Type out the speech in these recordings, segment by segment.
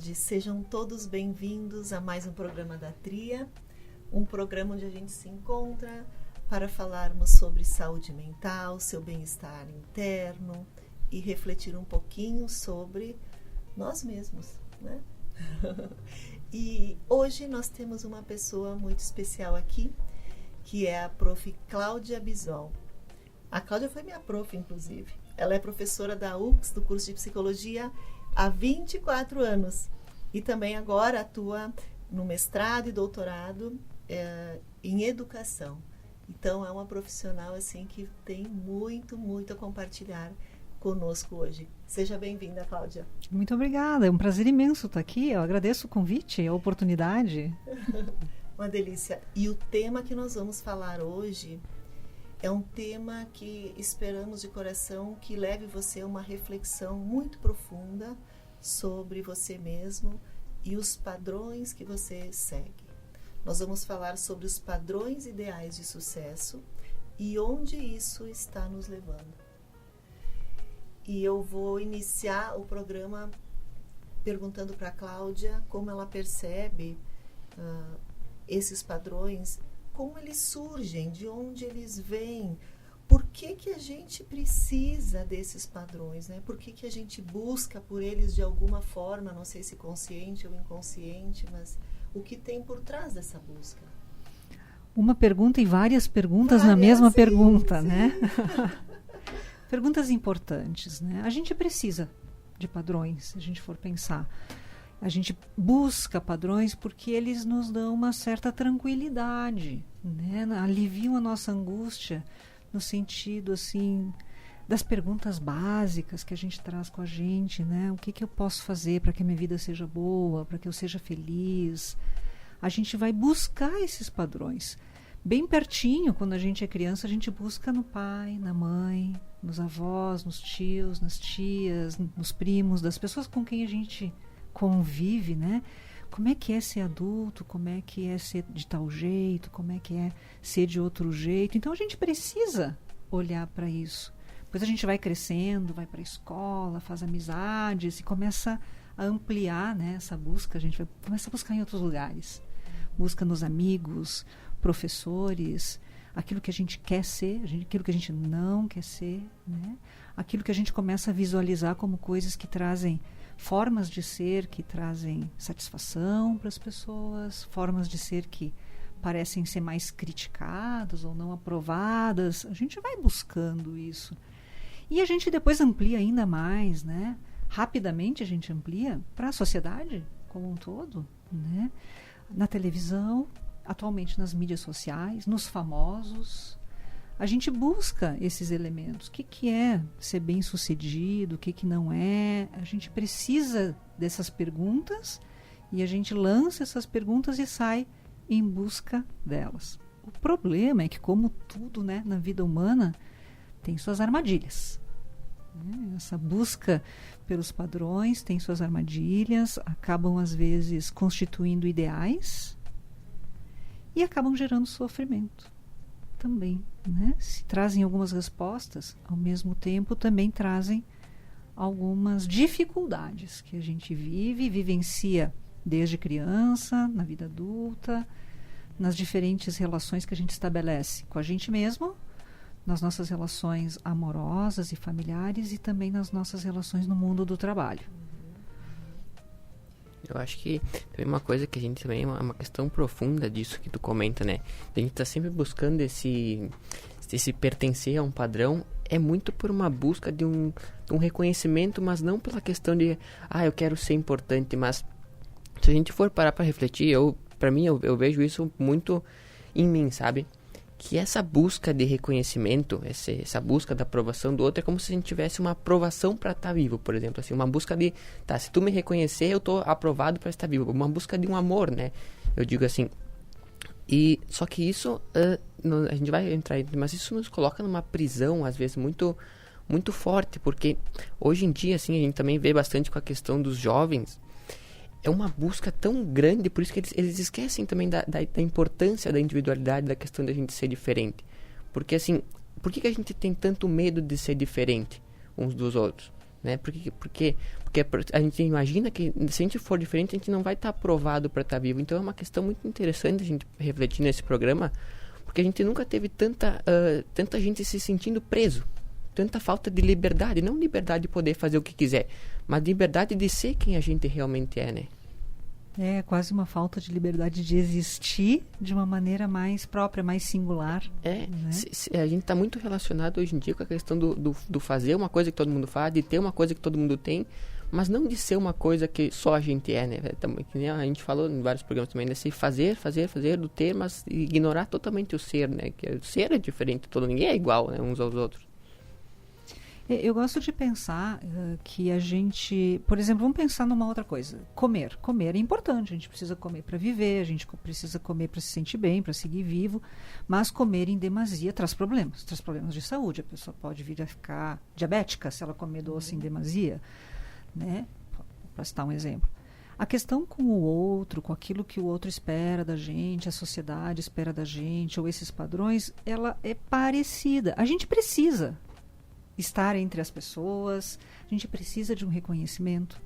tarde, sejam todos bem-vindos a mais um programa da Tria, um programa onde a gente se encontra para falarmos sobre saúde mental, seu bem-estar interno e refletir um pouquinho sobre nós mesmos, né? E hoje nós temos uma pessoa muito especial aqui, que é a prof. Cláudia Bisol. A Cláudia foi minha prof, inclusive. Ela é professora da UX, do curso de Psicologia, há 24 anos. E também agora atua no mestrado e doutorado em educação. Então, é uma profissional assim, que tem muito a compartilhar conosco hoje. Seja bem-vinda, Cláudia. Muito obrigada, é um prazer imenso estar aqui. Eu agradeço o convite, a oportunidade. Uma delícia. E o tema que nós vamos falar hoje é um tema que esperamos de coração que leve você a uma reflexão muito profunda sobre você mesmo e os padrões que você segue. Nós vamos falar sobre os padrões ideais de sucesso e onde isso está nos levando. E eu vou iniciar o programa perguntando para a Cláudia como ela percebe esses padrões, como eles surgem, de onde eles vêm, por que a gente precisa desses padrões, né? Por que a gente busca por eles de alguma forma, não sei se consciente ou inconsciente, mas o que tem por trás dessa busca? Uma pergunta e várias perguntas na mesma pergunta, sim. Né? Perguntas importantes, né? A gente precisa de padrões, se a gente for pensar. A gente busca padrões porque eles nos dão uma certa tranquilidade, né? Aliviam a nossa angústia no sentido, assim, das perguntas básicas que a gente traz com a gente, né? O que eu posso fazer para que a minha vida seja boa, para que eu seja feliz? A gente vai buscar esses padrões. Bem pertinho, quando a gente é criança, a gente busca no pai, na mãe, nos avós, nos tios, nas tias, nos primos, das pessoas com quem a gente convive, né? Como é que é ser adulto, como é que é ser de tal jeito, como é que é ser de outro jeito. Então a gente precisa olhar para isso. Depois a gente vai crescendo, vai para a escola, faz amizades e começa a ampliar, né, essa busca. A gente começa a buscar em outros lugares. Busca nos amigos, professores, aquilo que a gente quer ser, aquilo que a gente não quer ser, né? Aquilo que a gente começa a visualizar como coisas que trazem formas de ser que trazem satisfação para as pessoas, formas de ser que parecem ser mais criticadas ou não aprovadas. A gente vai buscando isso. E a gente depois amplia ainda mais, né? Rapidamente a gente amplia para a sociedade como um todo, né? Na televisão, atualmente nas mídias sociais, nos famosos. A gente busca esses elementos. O que é ser bem-sucedido, o que não é? A gente precisa dessas perguntas e a gente lança essas perguntas e sai em busca delas. O problema é que, como tudo, né, na vida humana, tem suas armadilhas. Essa busca pelos padrões tem suas armadilhas, acabam às vezes constituindo ideais e acabam gerando sofrimento também, né? Se trazem algumas respostas, ao mesmo tempo também trazem algumas dificuldades que a gente vive e vivencia desde criança, na vida adulta, nas diferentes relações que a gente estabelece com a gente mesmo, nas nossas relações amorosas e familiares e também nas nossas relações no mundo do trabalho. Eu acho que também uma coisa que a gente também é uma questão profunda disso que tu comenta, né? A gente tá sempre buscando esse pertencer a um padrão, é muito por uma busca de um reconhecimento, mas não pela questão de, eu quero ser importante, mas se a gente for parar para refletir, eu vejo isso muito em mim, sabe? Que essa busca de reconhecimento, essa busca da aprovação do outro é como se a gente tivesse uma aprovação para estar vivo, por exemplo, assim, uma busca de, se tu me reconhecer, eu tô aprovado para estar vivo, uma busca de um amor, né? Eu digo assim, e só que isso, a gente vai entrar, mas isso nos coloca numa prisão, às vezes, muito, muito forte, porque hoje em dia, assim, a gente também vê bastante com a questão dos jovens, é uma busca tão grande, por isso que eles esquecem também da importância da individualidade, da questão da gente ser diferente. Porque assim, por que a gente tem tanto medo de ser diferente uns dos outros? Né? Porque Porque a gente imagina que se a gente for diferente, a gente não vai estar aprovado para estar vivo. Então é uma questão muito interessante a gente refletir nesse programa, porque a gente nunca teve tanta gente se sentindo preso. Tanta falta de liberdade. Não liberdade de poder fazer o que quiser, mas liberdade de ser quem a gente realmente é, né? É quase uma falta de liberdade de existir de uma maneira mais própria, mais singular. É, né? A gente está muito relacionado hoje em dia com a questão do fazer uma coisa que todo mundo faz, de ter uma coisa que todo mundo tem, mas não de ser uma coisa que só a gente é, né? Que nem a gente falou em vários programas também, desse fazer, do ter, mas ignorar totalmente o ser, né? Que o ser é diferente, ninguém é igual, né, uns aos outros. Eu gosto de pensar que a gente... Por exemplo, vamos pensar numa outra coisa. Comer. Comer é importante. A gente precisa comer para viver, a gente precisa comer para se sentir bem, para seguir vivo. Mas comer em demasia traz problemas. Traz problemas de saúde. A pessoa pode vir a ficar diabética se ela comer doce em demasia. Né? Para citar um exemplo. A questão com o outro, com aquilo que o outro espera da gente, a sociedade espera da gente, ou esses padrões, ela é parecida. A gente precisa estar entre as pessoas, a gente precisa de um reconhecimento,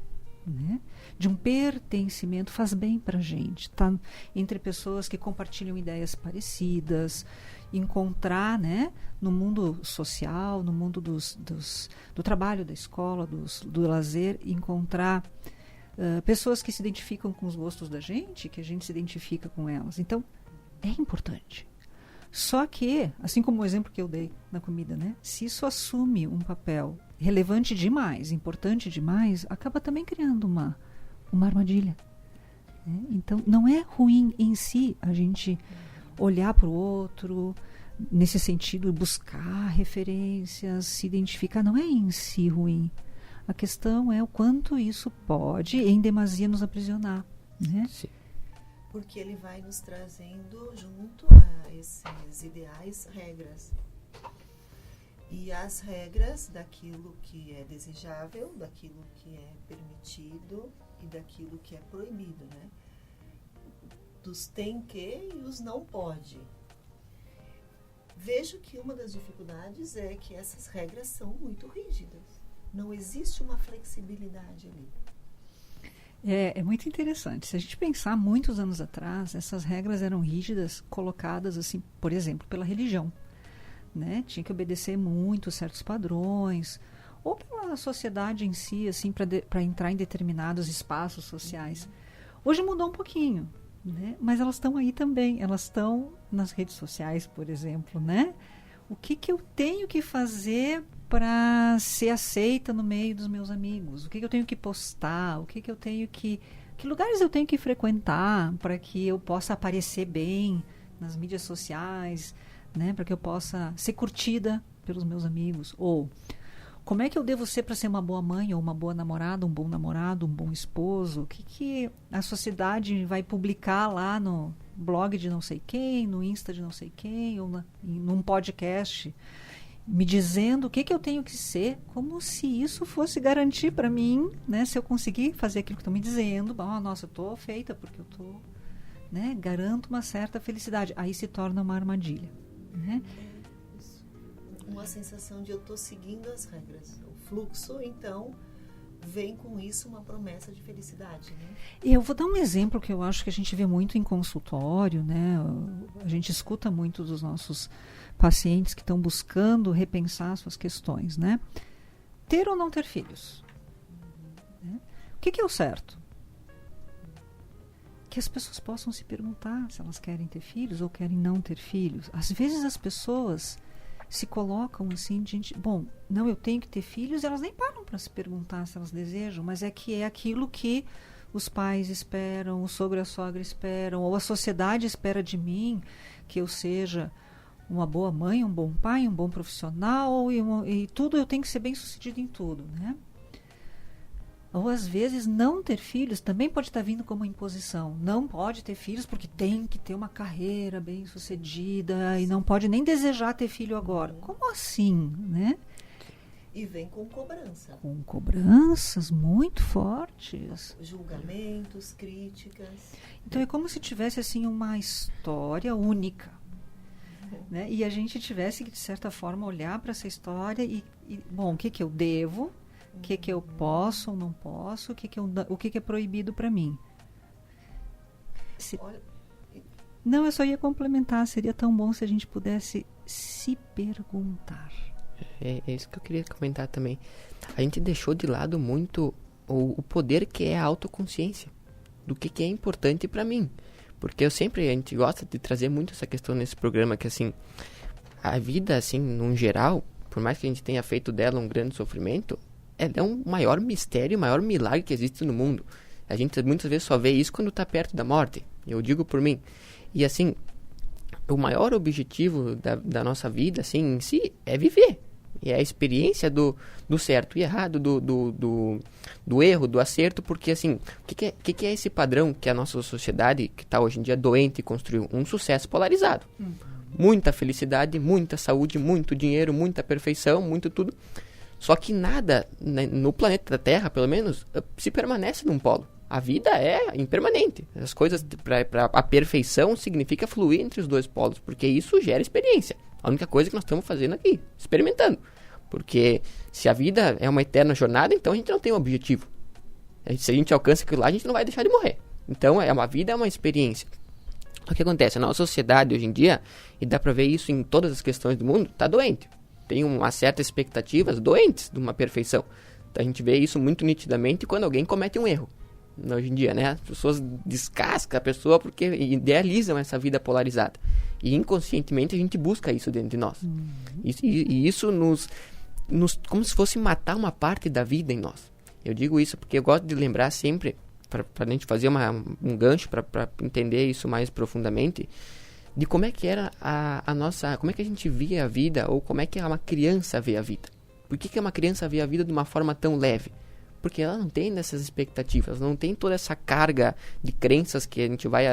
né? De um pertencimento, faz bem para a gente, tá entre pessoas que compartilham ideias parecidas, encontrar, né, no mundo social, no mundo do trabalho, da escola, do lazer, encontrar pessoas que se identificam com os gostos da gente, que a gente se identifica com elas. Então, é importante. Só que, assim como o exemplo que eu dei na comida, né? Se isso assume um papel relevante demais, importante demais, acaba também criando uma armadilha. Né? Então, não é ruim em si a gente olhar para o outro, nesse sentido, buscar referências, se identificar. Não é em si ruim. A questão é o quanto isso pode, em demasia, nos aprisionar. Né? Sim. Porque ele vai nos trazendo junto a esses ideais, regras. E as regras daquilo que é desejável, daquilo que é permitido e daquilo que é proibido, né? Dos tem que e os não pode. Vejo que uma das dificuldades é que essas regras são muito rígidas. Não existe uma flexibilidade ali. É muito interessante. Se a gente pensar muitos anos atrás, essas regras eram rígidas, colocadas assim, por exemplo, pela religião. Né? Tinha que obedecer muito certos padrões, ou pela sociedade em si, assim, para entrar em determinados espaços sociais. Hoje mudou um pouquinho, né? Mas elas estão aí também. Elas estão nas redes sociais, por exemplo. Né? O que eu tenho que fazer para ser aceita no meio dos meus amigos? O que eu tenho que postar? O que eu tenho que lugares eu tenho que frequentar para que eu possa aparecer bem nas mídias sociais, né? Para que eu possa ser curtida pelos meus amigos? Ou como é que eu devo ser para ser uma boa mãe, ou uma boa namorada, um bom esposo? O que a sociedade vai publicar lá no blog de não sei quem, no Insta de não sei quem, ou num podcast, me dizendo o que eu tenho que ser, como se isso fosse garantir para mim, né? Se eu conseguir fazer aquilo que estão me dizendo, nossa, eu estou feita porque eu estou, né? Garanto uma certa felicidade. Aí se torna uma armadilha, né? Uma sensação de eu estou seguindo as regras. O fluxo, então, vem com isso uma promessa de felicidade, né? E eu vou dar um exemplo que eu acho que a gente vê muito em consultório, né? A gente escuta muito dos nossos pacientes que estão buscando repensar suas questões, né? Ter ou não ter filhos. Né? O que é o certo? Que as pessoas possam se perguntar se elas querem ter filhos ou querem não ter filhos. Às vezes as pessoas se colocam assim, eu tenho que ter filhos, e elas nem param para se perguntar se elas desejam, mas é aquilo que os pais esperam, o sogro e a sogra esperam, ou a sociedade espera de mim, que eu seja uma boa mãe, um bom pai, um bom profissional, e tudo, eu tenho que ser bem sucedido em tudo, né? Ou às vezes não ter filhos também pode estar vindo como imposição. Não pode ter filhos porque tem que ter uma carreira bem sucedida e não pode nem desejar ter filho agora. Como assim, né? E vem com cobrança. Com cobranças muito fortes. Julgamentos, críticas. Então é como se tivesse assim uma história única. Né? E a gente tivesse que, de certa forma, olhar para essa história e o que eu devo, O que eu posso ou não posso, o que é proibido para mim. Não, eu só ia complementar, seria tão bom se a gente pudesse se perguntar. É isso que eu queria comentar também. A gente deixou de lado muito o poder que é a autoconsciência, do que é importante para mim. Porque a gente gosta de trazer muito essa questão nesse programa, que assim, a vida, assim, num geral, por mais que a gente tenha feito dela um grande sofrimento, ela é um maior mistério, o maior milagre que existe no mundo. A gente muitas vezes só vê isso quando está perto da morte. Eu digo por mim. E assim, o maior objetivo da nossa vida, assim, em si, é viver. E é a experiência do certo e errado, do erro, do acerto, porque assim, o que é esse padrão que a nossa sociedade, que está hoje em dia doente, construiu? Um sucesso polarizado. Muita felicidade, muita saúde, muito dinheiro, muita perfeição, muito tudo. Só que nada, né, no planeta Terra, pelo menos, se permanece num polo. A vida é impermanente. As coisas, para a perfeição, significa fluir entre os dois polos, porque isso gera experiência. A única coisa que nós estamos fazendo aqui, experimentando. Porque se a vida é uma eterna jornada, então a gente não tem um objetivo. Se a gente alcança aquilo lá, a gente não vai deixar de morrer. Então, a vida é uma experiência. O que acontece? A nossa sociedade hoje em dia, e dá para ver isso em todas as questões do mundo, está doente. Tem uma certa expectativas doentes de uma perfeição. Então, a gente vê isso muito nitidamente quando alguém comete um erro. Hoje em dia, né? As pessoas descascam a pessoa porque idealizam essa vida polarizada. E inconscientemente a gente busca isso dentro de nós. E isso nos como se fosse matar uma parte da vida em nós. Eu digo isso porque eu gosto de lembrar sempre, para a gente fazer um gancho para entender isso mais profundamente, de como é que era a nossa, como é que a gente via a vida, ou como é que uma criança vê a vida. Por que uma criança vê a vida de uma forma tão leve? Porque ela não tem dessas expectativas, não tem toda essa carga de crenças que a gente vai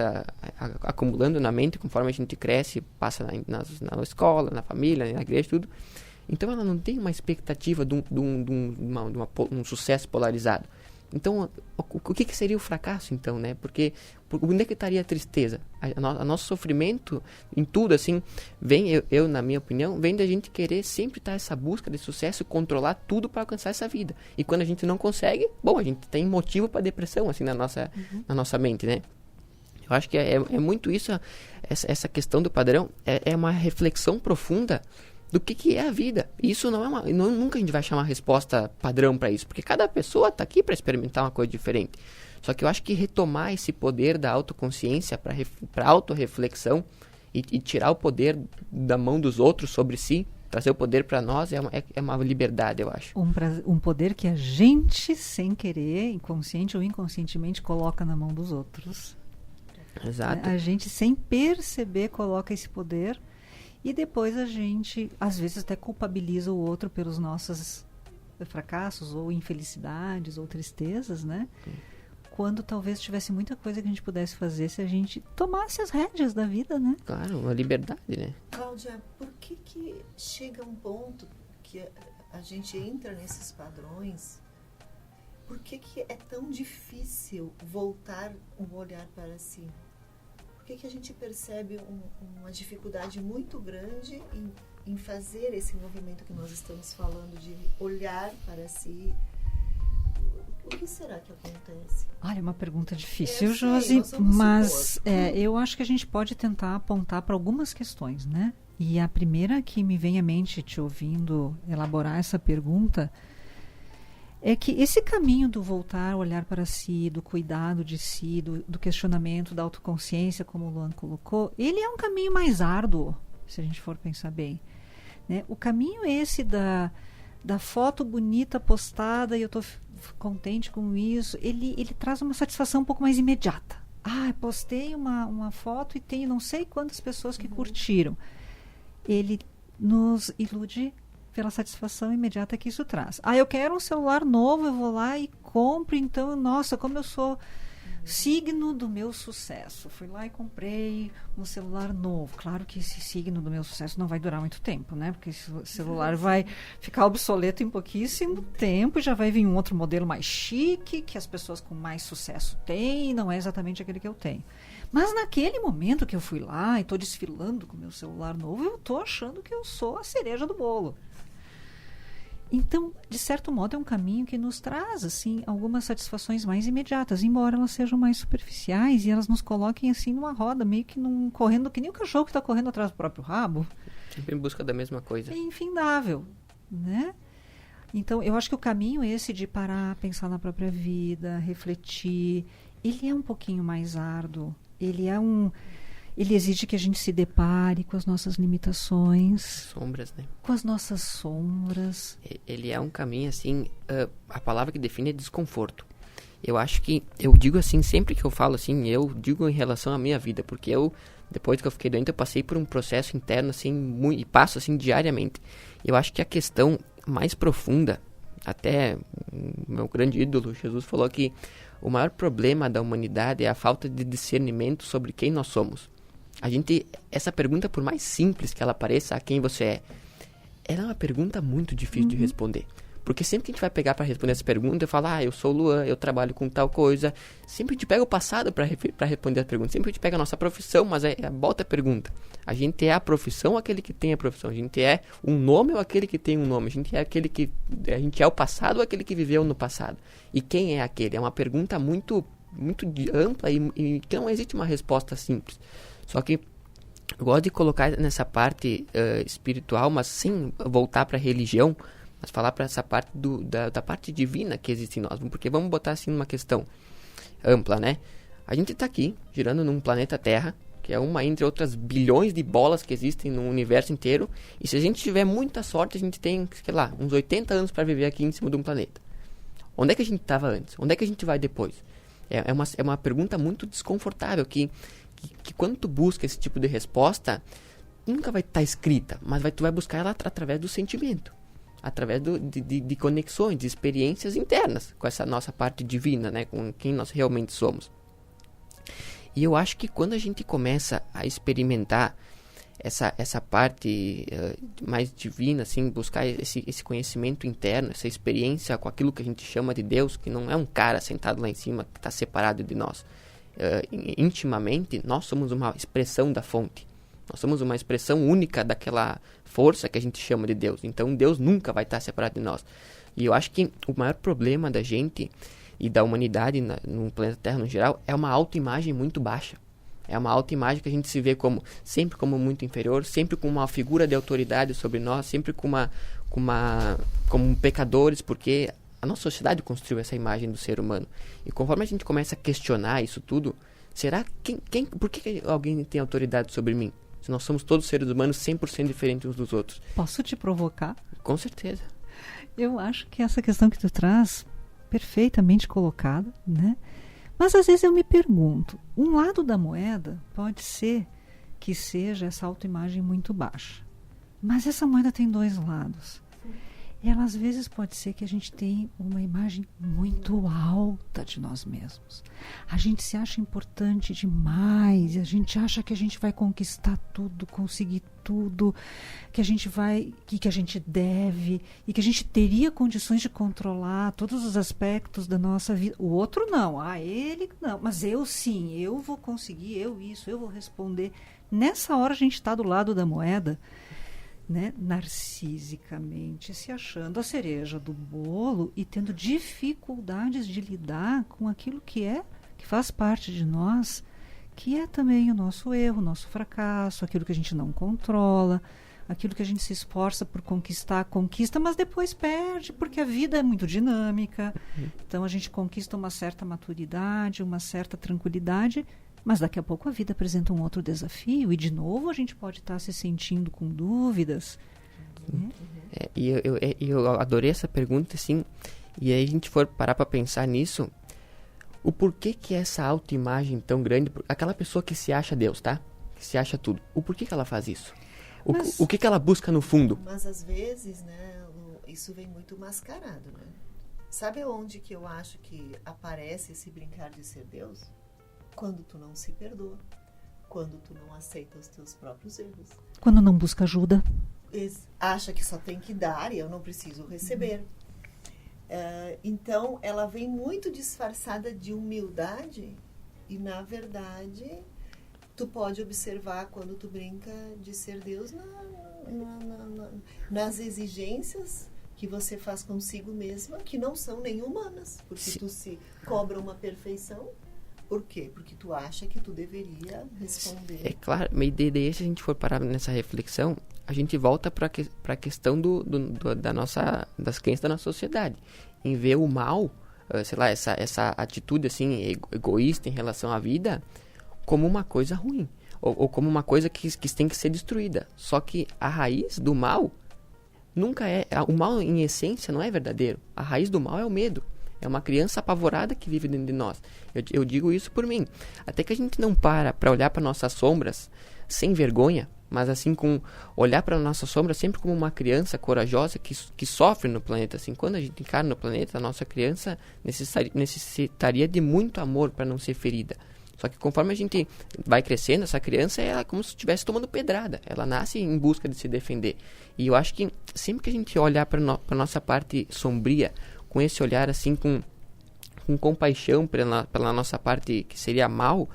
acumulando na mente conforme a gente cresce, passa na escola, na família, na igreja, tudo. Então ela não tem uma expectativa de um sucesso polarizado. Então, o que seria o fracasso, então, né? Porque onde é que estaria a tristeza? A nosso sofrimento em tudo, assim, vem, eu, na minha opinião, vem da gente querer sempre estar essa busca de sucesso e controlar tudo para alcançar essa vida. E quando a gente não consegue, bom, a gente tem motivo para depressão, assim, na nossa mente, né? Eu acho que é muito isso, essa questão do padrão, é uma reflexão profunda do que é a vida. Isso nunca a gente vai chamar a resposta padrão para isso, porque cada pessoa está aqui para experimentar uma coisa diferente. Só que eu acho que retomar esse poder da autoconsciência para autorreflexão e tirar o poder da mão dos outros sobre si, trazer o poder para nós é uma liberdade, eu acho. Um poder que a gente, sem querer, inconsciente ou inconscientemente, coloca na mão dos outros. Exato. A gente, sem perceber, coloca esse poder. E depois a gente, às vezes, até culpabiliza o outro pelos nossos fracassos, ou infelicidades, ou tristezas, né? Quando talvez tivesse muita coisa que a gente pudesse fazer se a gente tomasse as rédeas da vida, né? Claro, uma liberdade, né? Cláudia, por que chega um ponto que a gente entra nesses padrões? Por que é tão difícil voltar um olhar para si? Por que a gente percebe uma dificuldade muito grande em fazer esse movimento que nós estamos falando, de olhar para si? O que será que acontece? Olha, uma pergunta difícil, Josi, mas eu acho que a gente pode tentar apontar para algumas questões, né? E a primeira que me vem à mente, te ouvindo elaborar essa pergunta, é que esse caminho do voltar a olhar para si, do cuidado de si, do questionamento, da autoconsciência, como o Luan colocou, ele é um caminho mais árduo, se a gente for pensar bem, né? O caminho esse da foto bonita postada e eu estou contente com isso, ele traz uma satisfação um pouco mais imediata. Postei uma foto e tenho não sei quantas pessoas que curtiram. Ele nos ilude pela satisfação imediata que isso traz. Eu quero um celular novo, eu vou lá e compro, então, nossa, como eu sou signo do meu sucesso. Fui lá e comprei um celular novo. Claro que esse signo do meu sucesso não vai durar muito tempo, né? Porque esse celular vai ficar obsoleto em pouquíssimo tempo e já vai vir um outro modelo mais chique, que as pessoas com mais sucesso têm, e não é exatamente aquele que eu tenho. Mas naquele momento que eu fui lá e estou desfilando com o meu celular novo, eu estou achando que eu sou a cereja do bolo. Então, de certo modo, é um caminho que nos traz, assim, algumas satisfações mais imediatas, embora elas sejam mais superficiais e elas nos coloquem, assim, numa roda, meio que correndo, que nem o cachorro que está correndo atrás do próprio rabo. Sempre em busca da mesma coisa. É infindável, né? Então, eu acho que o caminho esse de parar, pensar na própria vida, refletir, ele é um pouquinho mais árduo. Ele exige que a gente se depare com as nossas limitações. Sombras, né? Com as nossas sombras. Ele é um caminho, assim, a palavra que define é desconforto. Eu acho que, eu digo assim, sempre que eu falo assim, eu digo em relação à minha vida, porque depois que eu fiquei doente, eu passei por um processo interno, assim, e passo, assim, diariamente. Eu acho que a questão mais profunda, até o meu grande ídolo, Jesus, falou que o maior problema da humanidade é a falta de discernimento sobre quem nós somos. Essa pergunta, por mais simples que ela pareça, a quem você é, ela é uma pergunta muito difícil de responder. Porque sempre que a gente vai pegar para responder essa pergunta, eu falo, eu sou o Luan, eu trabalho com tal coisa. Sempre a gente pega o passado para responder a pergunta. Sempre a gente pega a nossa profissão, mas volta a pergunta. A gente é a profissão ou aquele que tem a profissão? A gente é um nome ou aquele que tem um nome? A gente é o passado ou aquele que viveu no passado? E quem é aquele? É uma pergunta muito, muito ampla e que não existe uma resposta simples. Só que eu gosto de colocar nessa parte espiritual, mas sem voltar para a religião, mas falar para essa parte da parte divina que existe em nós. Porque vamos botar assim numa questão ampla, né? A gente está aqui, girando num planeta Terra, que é uma entre outras bilhões de bolas que existem no universo inteiro. E se a gente tiver muita sorte, a gente tem, sei lá, uns 80 anos para viver aqui em cima de um planeta. Onde é que a gente estava antes? Onde é que a gente vai depois? É uma pergunta muito desconfortável que quando tu busca esse tipo de resposta, nunca vai estar escrita, mas tu vai buscar ela através do sentimento, através de conexões, de experiências internas com essa nossa parte divina, né, com quem nós realmente somos. E eu acho que quando a gente começa a experimentar essa parte mais divina, assim, buscar esse conhecimento interno, essa experiência com aquilo que a gente chama de Deus, que não é um cara sentado lá em cima que está separado de nós. Intimamente, nós somos uma expressão da fonte. Nós somos uma expressão única daquela força que a gente chama de Deus. Então, Deus nunca vai estar separado de nós. E eu acho que o maior problema da gente e da humanidade no planeta Terra no geral é uma autoimagem muito baixa. É uma autoimagem que a gente se vê sempre como muito inferior, sempre com uma figura de autoridade sobre nós, sempre como pecadores, porque a nossa sociedade construiu essa imagem do ser humano. E conforme a gente começa a questionar isso tudo, por que alguém tem autoridade sobre mim? Se nós somos todos seres humanos 100% diferentes uns dos outros. Posso te provocar? Com certeza. Eu acho que essa questão que tu traz, perfeitamente colocada, né? Mas às vezes eu me pergunto, um lado da moeda pode ser que seja essa autoimagem muito baixa. Mas essa moeda tem dois lados. Ela às vezes pode ser que a gente tenha uma imagem muito alta de nós mesmos. A gente se acha importante demais, a gente acha que a gente vai conquistar tudo, conseguir tudo, que a gente deve e que a gente teria condições de controlar todos os aspectos da nossa vida. O outro não, ele não, mas eu sim, eu vou conseguir, eu vou responder. Nessa hora a gente está do lado da moeda, né, narcisicamente, se achando a cereja do bolo e tendo dificuldades de lidar com aquilo que faz parte de nós, que é também o nosso erro, o nosso fracasso, aquilo que a gente não controla, aquilo que a gente se esforça por conquista, mas depois perde, porque a vida é muito dinâmica. Então a gente conquista uma certa maturidade, uma certa tranquilidade, mas daqui a pouco a vida apresenta um outro desafio e de novo a gente pode estar se sentindo com dúvidas. Né? E eu adorei essa pergunta, assim, e aí a gente for parar para pensar nisso, o porquê que essa autoimagem tão grande, aquela pessoa que se acha Deus, tá? Que se acha tudo, o porquê que ela faz isso? O que ela busca no fundo? Mas às vezes, né, isso vem muito mascarado, né? Sabe onde que eu acho que aparece esse brincar de ser Deus? Quando tu não se perdoa, quando tu não aceita os teus próprios erros. Quando não busca ajuda. Acha que só tem que dar e eu não preciso receber. Então, ela vem muito disfarçada de humildade e, na verdade, tu pode observar quando tu brinca de ser Deus nas exigências que você faz consigo mesma, que não são nem humanas, porque tu se cobra uma perfeição. Por quê? Porque tu acha que tu deveria responder. É claro, mas daí se a gente for parar nessa reflexão, a gente volta para a questão das crenças da nossa sociedade. Em ver o mal, sei lá, essa atitude assim, egoísta em relação à vida, como uma coisa ruim. Ou como uma coisa que tem que ser destruída. Só que a raiz do mal nunca é... O mal, em essência, não é verdadeiro. A raiz do mal é o medo. É uma criança apavorada que vive dentro de nós. Eu digo isso por mim. Até que a gente não para olhar para nossas sombras sem vergonha, mas assim, olhar para nossas sombras sempre como uma criança corajosa que sofre no planeta. Assim, quando a gente encarna no planeta, a nossa criança necessitaria de muito amor para não ser ferida. Só que conforme a gente vai crescendo, essa criança é como se estivesse tomando pedrada. Ela nasce em busca de se defender. E eu acho que sempre que a gente olhar para a nossa parte sombria, com esse olhar assim, com compaixão pela nossa parte que seria mal,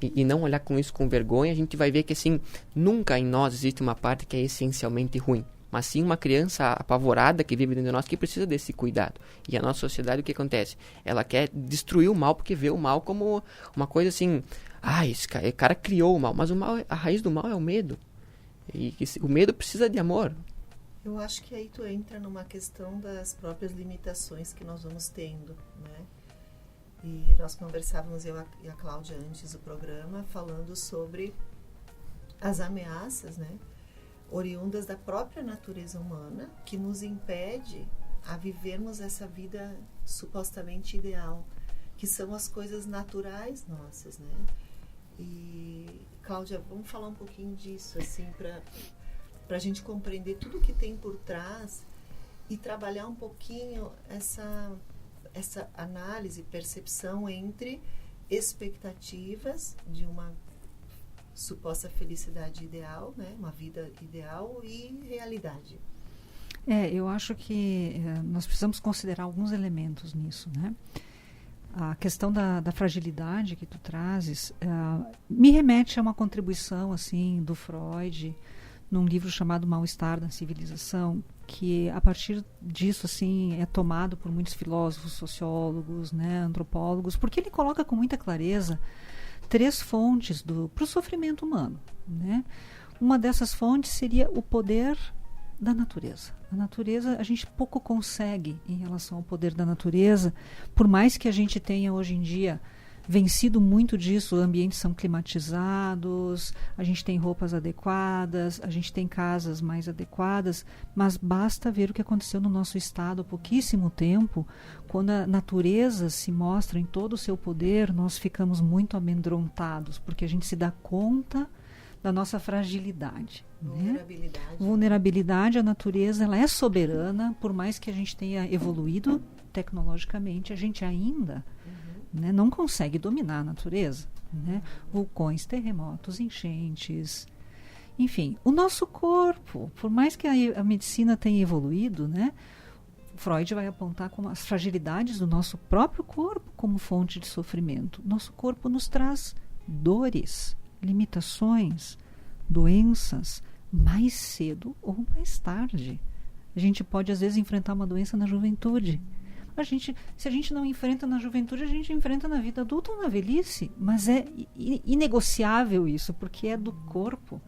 e não olhar com isso com vergonha, a gente vai ver que assim, nunca em nós existe uma parte que é essencialmente ruim. Mas sim uma criança apavorada que vive dentro de nós que precisa desse cuidado. E a nossa sociedade, o que acontece? Ela quer destruir o mal porque vê o mal como uma coisa assim... esse cara criou o mal. Mas a raiz do mal é o medo. E o medo precisa de amor. Eu acho que aí tu entra numa questão das próprias limitações que nós vamos tendo, né? E nós conversávamos, eu e a Cláudia, antes do programa, falando sobre as ameaças, né? Oriundas da própria natureza humana, que nos impede a vivermos essa vida supostamente ideal, que são as coisas naturais nossas, né? E, Cláudia, vamos falar um pouquinho disso, assim, para a gente compreender tudo que tem por trás e trabalhar um pouquinho essa análise, percepção entre expectativas de uma suposta felicidade ideal, né? Uma vida ideal e realidade. Eu acho que nós precisamos considerar alguns elementos nisso, né? A questão da fragilidade que tu trazes me remete a uma contribuição assim do Freud num livro chamado Mal-Estar da Civilização, que a partir disso assim é tomado por muitos filósofos, sociólogos, né, antropólogos, porque ele coloca com muita clareza 3 fontes para o sofrimento humano, né? Uma dessas fontes seria o poder da natureza. A natureza, a gente pouco consegue em relação ao poder da natureza, por mais que a gente tenha hoje em dia vencido muito disso, ambientes são climatizados, a gente tem roupas adequadas, a gente tem casas mais adequadas, mas basta ver o que aconteceu no nosso estado há pouquíssimo tempo, quando a natureza se mostra em todo o seu poder, nós ficamos muito amedrontados, porque a gente se dá conta da nossa fragilidade. Vulnerabilidade. Né? Vulnerabilidade, a natureza ela é soberana, por mais que a gente tenha evoluído tecnologicamente, a gente ainda não consegue dominar a natureza. Né? Vulcões, terremotos, enchentes, enfim. O nosso corpo, por mais que a medicina tenha evoluído, né? Freud vai apontar como as fragilidades do nosso próprio corpo como fonte de sofrimento. Nosso corpo nos traz dores, limitações, doenças, mais cedo ou mais tarde. A gente pode, às vezes, enfrentar uma doença na juventude. Se a gente não enfrenta na juventude, a gente enfrenta na vida adulta ou na velhice. Mas é inegociável isso, porque é do corpo.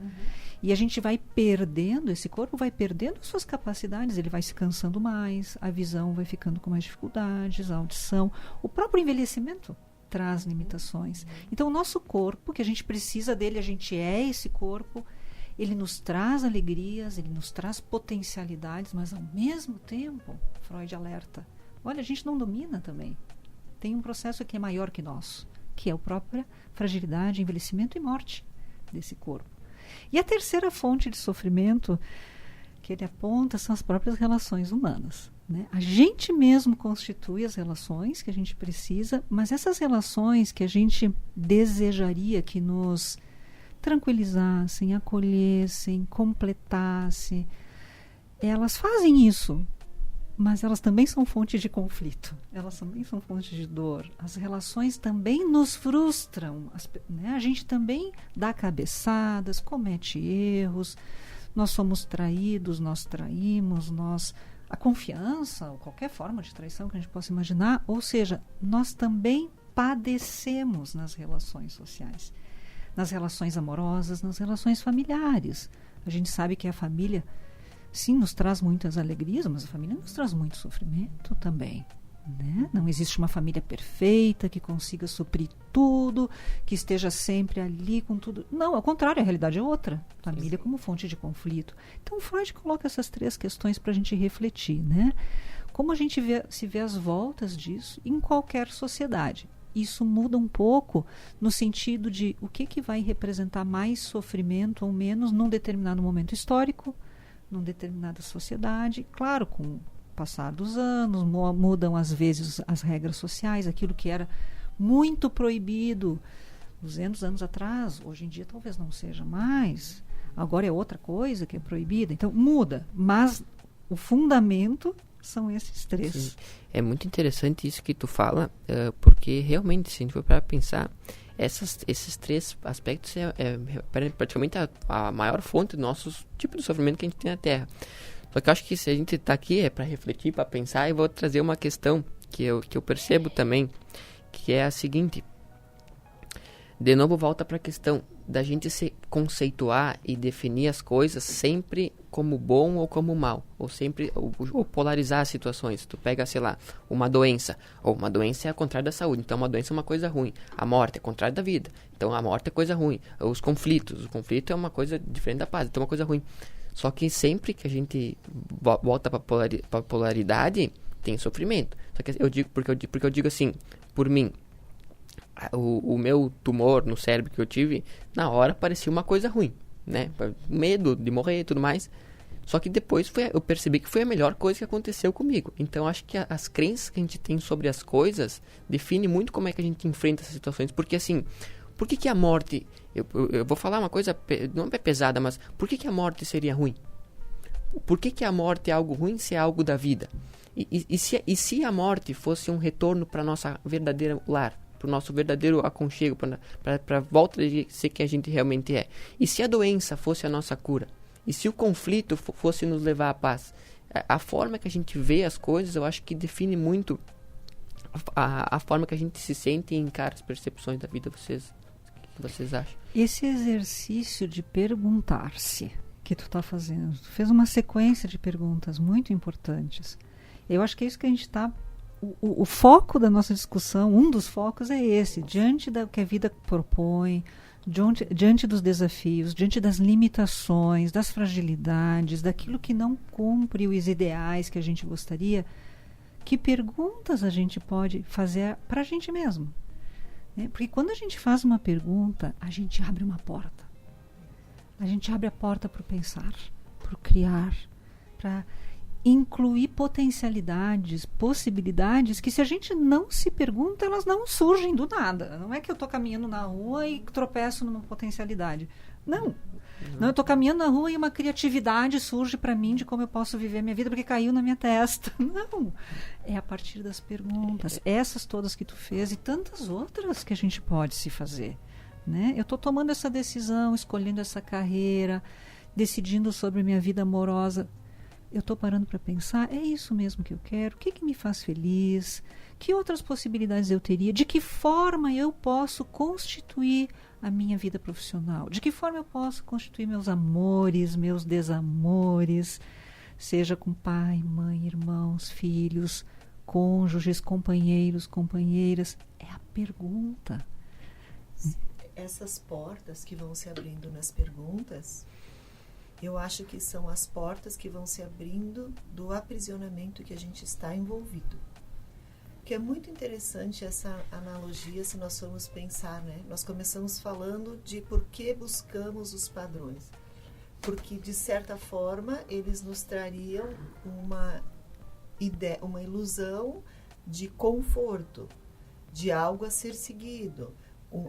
E a gente vai perdendo, esse corpo vai perdendo suas capacidades, ele vai se cansando mais, a visão vai ficando com mais dificuldades, a audição. O próprio envelhecimento traz limitações. Então, o nosso corpo, que a gente precisa dele, a gente é esse corpo, ele nos traz alegrias, ele nos traz potencialidades, mas ao mesmo tempo, Freud alerta, olha, a gente não domina também. Tem um processo que é maior que nós, que é a própria fragilidade, envelhecimento e morte desse corpo. E a terceira fonte de sofrimento que ele aponta são as próprias relações humanas. Né? A gente mesmo constitui as relações que a gente precisa, mas essas relações que a gente desejaria que nos tranquilizassem, acolhessem, completassem, elas fazem isso, mas elas também são fonte de conflito, elas também são fonte de dor. As relações também nos frustram, né? A gente também dá cabeçadas, comete erros, nós somos traídos, nós traímos, a confiança, ou qualquer forma de traição que a gente possa imaginar, ou seja, nós também padecemos nas relações sociais, nas relações amorosas, nas relações familiares. A gente sabe que a família, sim, nos traz muitas alegrias, mas a família nos traz muito sofrimento também. Né? Não existe uma família perfeita que consiga suprir tudo, que esteja sempre ali com tudo. Não, ao contrário, a realidade é outra. Família como fonte de conflito. Então Freud coloca essas 3 questões para a gente refletir, né? Como a gente se vê as voltas disso em qualquer sociedade. Isso muda um pouco no sentido de o que vai representar mais sofrimento ou menos num determinado momento histórico, numa determinada sociedade, claro, com o passar dos anos, mudam às vezes as regras sociais, aquilo que era muito proibido 200 anos atrás, hoje em dia talvez não seja mais, agora é outra coisa que é proibida, então muda, mas o fundamento são esses 3. Sim. É muito interessante isso que tu fala, porque realmente, se a gente for para pensar, esses 3 aspectos é praticamente a maior fonte do nosso tipo de sofrimento que a gente tem na Terra. Só que eu acho que se a gente está aqui é para refletir, para pensar, e vou trazer uma questão que eu percebo também, que é a seguinte. De novo, volta para a questão da gente se conceituar e definir as coisas sempre como bom ou como mal, ou sempre ou polarizar as situações. Tu pega, sei lá, uma doença, ou uma doença é a contrário da saúde, então uma doença é uma coisa ruim. A morte é contrário da vida, então a morte é coisa ruim. O conflito é uma coisa diferente da paz, então é uma coisa ruim. Só que sempre que a gente volta para polaridade, tem sofrimento. Só que eu digo porque eu digo assim, por mim, o meu tumor no cérebro que eu tive, na hora parecia uma coisa ruim, né? Medo de morrer e tudo mais. Só que depois eu percebi que foi a melhor coisa que aconteceu comigo. Então acho que as crenças que a gente tem sobre as coisas define muito como é que a gente enfrenta essas situações. Porque assim, por que a morte... Eu vou falar uma coisa, não é pesada, mas por que a morte seria ruim? Por que a morte é algo ruim se é algo da vida? E se a morte fosse um retorno para nossa verdadeira lar? Para o nosso verdadeiro aconchego, para a volta de ser quem a gente realmente é? E se a doença fosse a nossa cura? E se o conflito fosse nos levar à paz? A forma que a gente vê as coisas, eu acho que define muito a forma que a gente se sente e encara as percepções da vida. O que vocês acham? Esse exercício de perguntar-se que tu está fazendo, tu fez uma sequência de perguntas muito importantes. Eu acho que é isso que a gente está... O foco da nossa discussão, um dos focos é esse, diante do que a vida propõe, diante dos desafios, diante das limitações, das fragilidades, daquilo que não cumpre os ideais que a gente gostaria, que perguntas a gente pode fazer para a gente mesmo? Né? Porque quando a gente faz uma pergunta, a gente abre uma porta. A gente abre a porta para o pensar, para o criar, para incluir potencialidades, possibilidades que, se a gente não se pergunta, elas não surgem do nada. Não é que eu estou caminhando na rua e tropeço numa potencialidade. Não. Não, eu estou caminhando na rua e uma criatividade surge para mim de como eu posso viver a minha vida porque caiu na minha testa. Não. É a partir das perguntas. Essas todas que tu fez e tantas outras que a gente pode se fazer. Né? Eu estou tomando essa decisão, escolhendo essa carreira, decidindo sobre minha vida amorosa. Eu estou parando para pensar, é isso mesmo que eu quero? O que me faz feliz? Que outras possibilidades eu teria? De que forma eu posso constituir a minha vida profissional? De que forma eu posso constituir meus amores, meus desamores? Seja com pai, mãe, irmãos, filhos, cônjuges, companheiros, companheiras. É a pergunta. Essas portas que vão se abrindo nas perguntas... Eu acho que são as portas que vão se abrindo do aprisionamento que a gente está envolvido. Que é muito interessante essa analogia se nós formos pensar, né? Nós começamos falando de por que buscamos os padrões. Porque, de certa forma, eles nos trariam uma ideia, uma ilusão de conforto, de algo a ser seguido,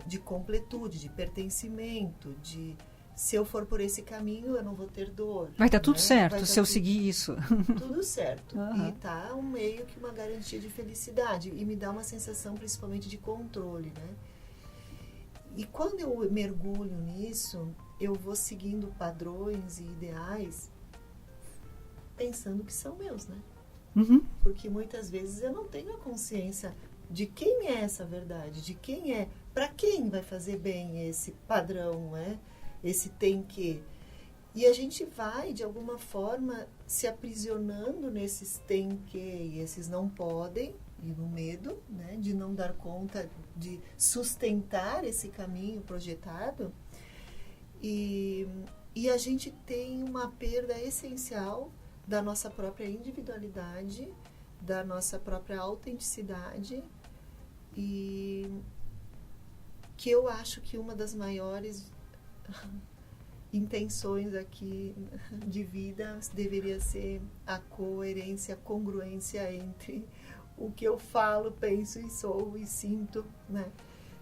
de completude, de pertencimento, de... Se eu for por esse caminho, eu não vou ter dor. Vai estar tudo certo se eu seguir isso. Tudo certo. E tá meio que uma garantia de felicidade. E me dá uma sensação, principalmente, de controle, né? E quando eu mergulho nisso, eu vou seguindo padrões e ideais, pensando que são meus, né? Porque muitas vezes eu não tenho a consciência de quem é essa verdade, de quem é, para quem vai fazer bem esse padrão, esse tem que. E a gente vai, de alguma forma, se aprisionando nesses tem que e esses não podem, e no medo, né, de não dar conta de sustentar esse caminho projetado. E a gente tem uma perda essencial da nossa própria individualidade, da nossa própria autenticidade, e que eu acho que uma das maiores intenções aqui de vida deveria ser a coerência, a congruência entre o que eu falo, penso e sou e sinto, né?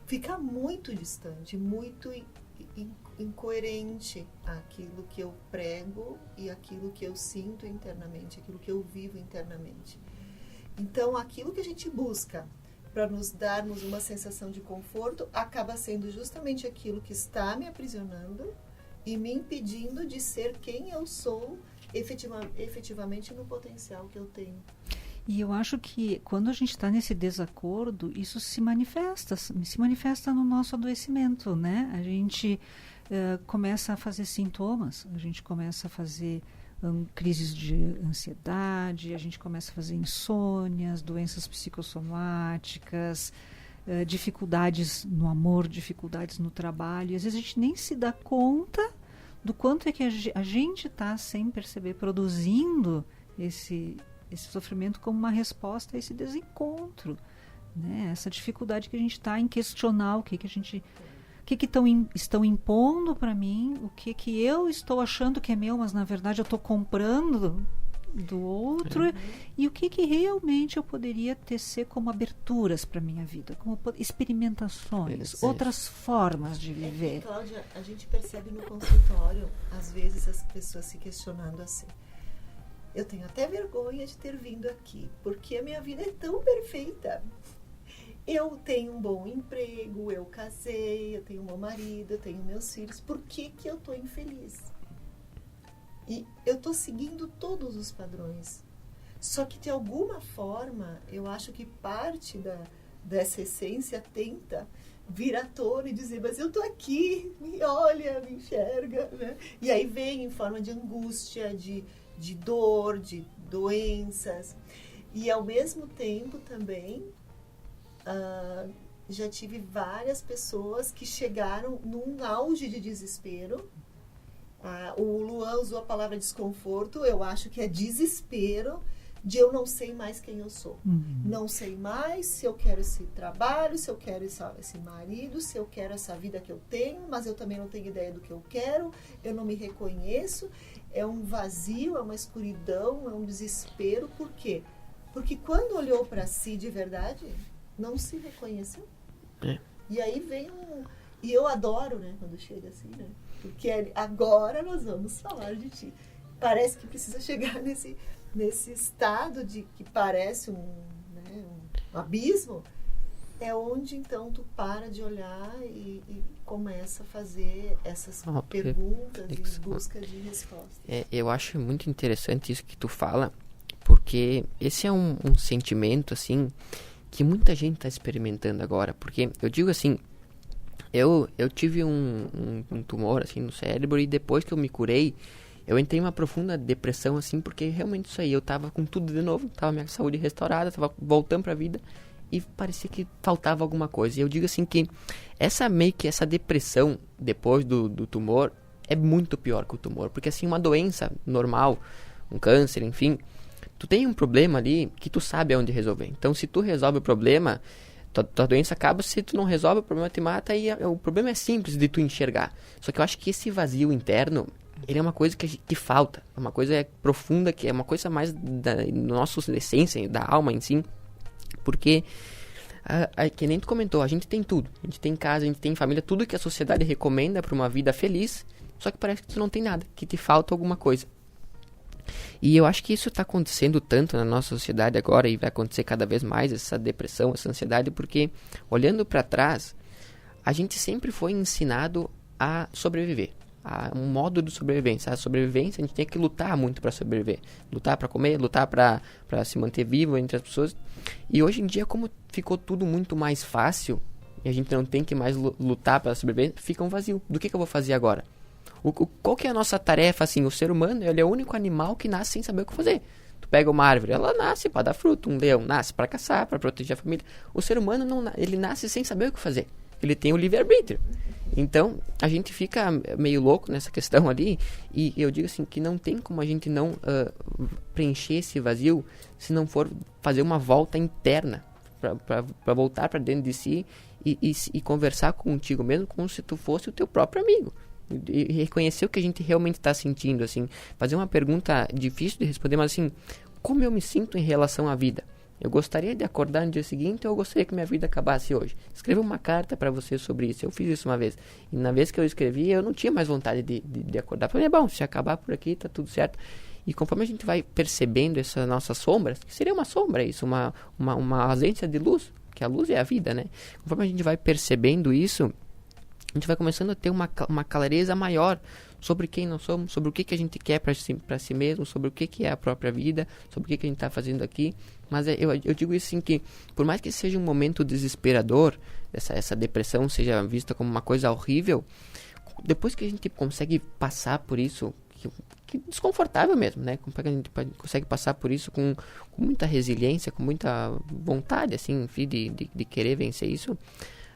Fica muito distante, muito incoerente aquilo que eu prego e aquilo que eu sinto internamente, aquilo que eu vivo internamente. Então, aquilo que a gente busca para nos darmos uma sensação de conforto acaba sendo justamente aquilo que está me aprisionando e me impedindo de ser quem eu sou efetivamente no potencial que eu tenho. E eu acho que quando a gente está nesse desacordo, isso se manifesta no nosso adoecimento, né? A gente começa a fazer sintomas, a gente começa a fazer crises de ansiedade, a gente começa a fazer insônias, doenças psicossomáticas, dificuldades no amor, dificuldades no trabalho. E às vezes a gente nem se dá conta do quanto é que a gente está, sem perceber, produzindo esse sofrimento como uma resposta a esse desencontro, né? Essa dificuldade que a gente está em questionar o que estão impondo para mim, o que eu estou achando que é meu, mas na verdade eu estou comprando do outro, e o que realmente eu poderia tecer como aberturas para minha vida, como experimentações, outras formas de viver. Cláudia, a gente percebe no consultório, às vezes, as pessoas se questionando assim: eu tenho até vergonha de ter vindo aqui, porque a minha vida é tão perfeita. Eu tenho um bom emprego, eu casei, eu tenho um bom marido, eu tenho meus filhos. Por que eu estou infeliz? E eu estou seguindo todos os padrões. Só que, de alguma forma, eu acho que parte dessa essência tenta vir à tona e dizer: mas eu estou aqui, me olha, me enxerga, né? E aí vem em forma de angústia, de dor, de doenças. E, ao mesmo tempo, também, já tive várias pessoas que chegaram num auge de desespero. O Luan usou a palavra desconforto, eu acho que é desespero de eu não sei mais quem eu sou. Não sei mais se eu quero esse trabalho, se eu quero esse marido, se eu quero essa vida que eu tenho, mas eu também não tenho ideia do que eu quero, eu não me reconheço. É um vazio, é uma escuridão, é um desespero. Por quê? Porque quando olhou para si de verdade, não se reconheceu. E aí vem E eu adoro, né, quando chega assim, né? Porque agora nós vamos falar de ti. Parece que precisa chegar nesse estado de que parece um abismo. É onde, então, tu para de olhar e começa a fazer essas perguntas e busca de respostas. Eu acho muito interessante isso que tu fala, porque esse é um sentimento, assim, que muita gente está experimentando agora. Porque eu digo assim, eu tive um tumor, assim, no cérebro, e depois que eu me curei, eu entrei em uma profunda depressão, assim, porque realmente isso aí, eu tava com tudo de novo, tava minha saúde restaurada, tava voltando pra vida, e parecia que faltava alguma coisa. E eu digo assim que essa depressão depois do tumor é muito pior que o tumor. Porque assim, uma doença normal, um câncer, enfim, tu tem um problema ali que tu sabe aonde resolver. Então, se tu resolve o problema, tua doença acaba. Se tu não resolve, o problema te mata. E o problema é simples de tu enxergar. Só que eu acho que esse vazio interno, ele é uma coisa que falta. É uma coisa profunda, que é uma coisa mais da nossa essência, da alma em si. Porque, que nem tu comentou, a gente tem tudo. A gente tem casa, a gente tem família, tudo que a sociedade recomenda para uma vida feliz. Só que parece que tu não tem nada, que te falta alguma coisa. E eu acho que isso está acontecendo tanto na nossa sociedade agora, e vai acontecer cada vez mais, essa depressão, essa ansiedade, porque olhando para trás, a gente sempre foi ensinado a sobreviver. um modo de sobrevivência. A sobrevivência, a gente tem que lutar muito para sobreviver. Lutar para comer, lutar para se manter vivo entre as pessoas. E hoje em dia, como ficou tudo muito mais fácil, e a gente não tem que mais lutar para sobreviver, fica um vazio. Do que eu vou fazer agora? Qual que é a nossa tarefa, assim? O ser humano, ele é o único animal que nasce sem saber o que fazer. Tu pega uma árvore, ela nasce para dar fruto. Um leão nasce para caçar, para proteger a família. O ser humano, ele nasce sem saber o que fazer. Ele tem o livre-arbítrio. Então, a gente fica meio louco nessa questão ali, e eu digo assim, que não tem como a gente não preencher esse vazio se não for fazer uma volta interna, para voltar para dentro de si e conversar contigo mesmo como se tu fosse o teu próprio amigo. E reconhecer o que a gente realmente está sentindo, assim, fazer uma pergunta difícil de responder, mas assim, como eu me sinto em relação à vida? Eu gostaria de acordar no dia seguinte ou eu gostaria que minha vida acabasse hoje? Escreva uma carta para você sobre isso. Eu fiz isso uma vez. E na vez que eu escrevi, eu não tinha mais vontade de acordar. Falei, bom, se acabar por aqui, tá tudo certo. E conforme a gente vai percebendo essas nossas sombras, que seria uma sombra isso, uma ausência de luz, que a luz é a vida, né? Conforme a gente vai percebendo isso, a gente vai começando a ter uma clareza maior sobre quem nós somos, sobre o que a gente quer para si mesmo, sobre o que é a própria vida, sobre o que a gente está fazendo aqui. Mas eu digo isso assim, que por mais que seja um momento desesperador, essa depressão seja vista como uma coisa horrível, depois que a gente consegue passar por isso, que desconfortável mesmo, né? Como a gente consegue passar por isso com muita resiliência, com muita vontade, assim, enfim, de querer vencer isso,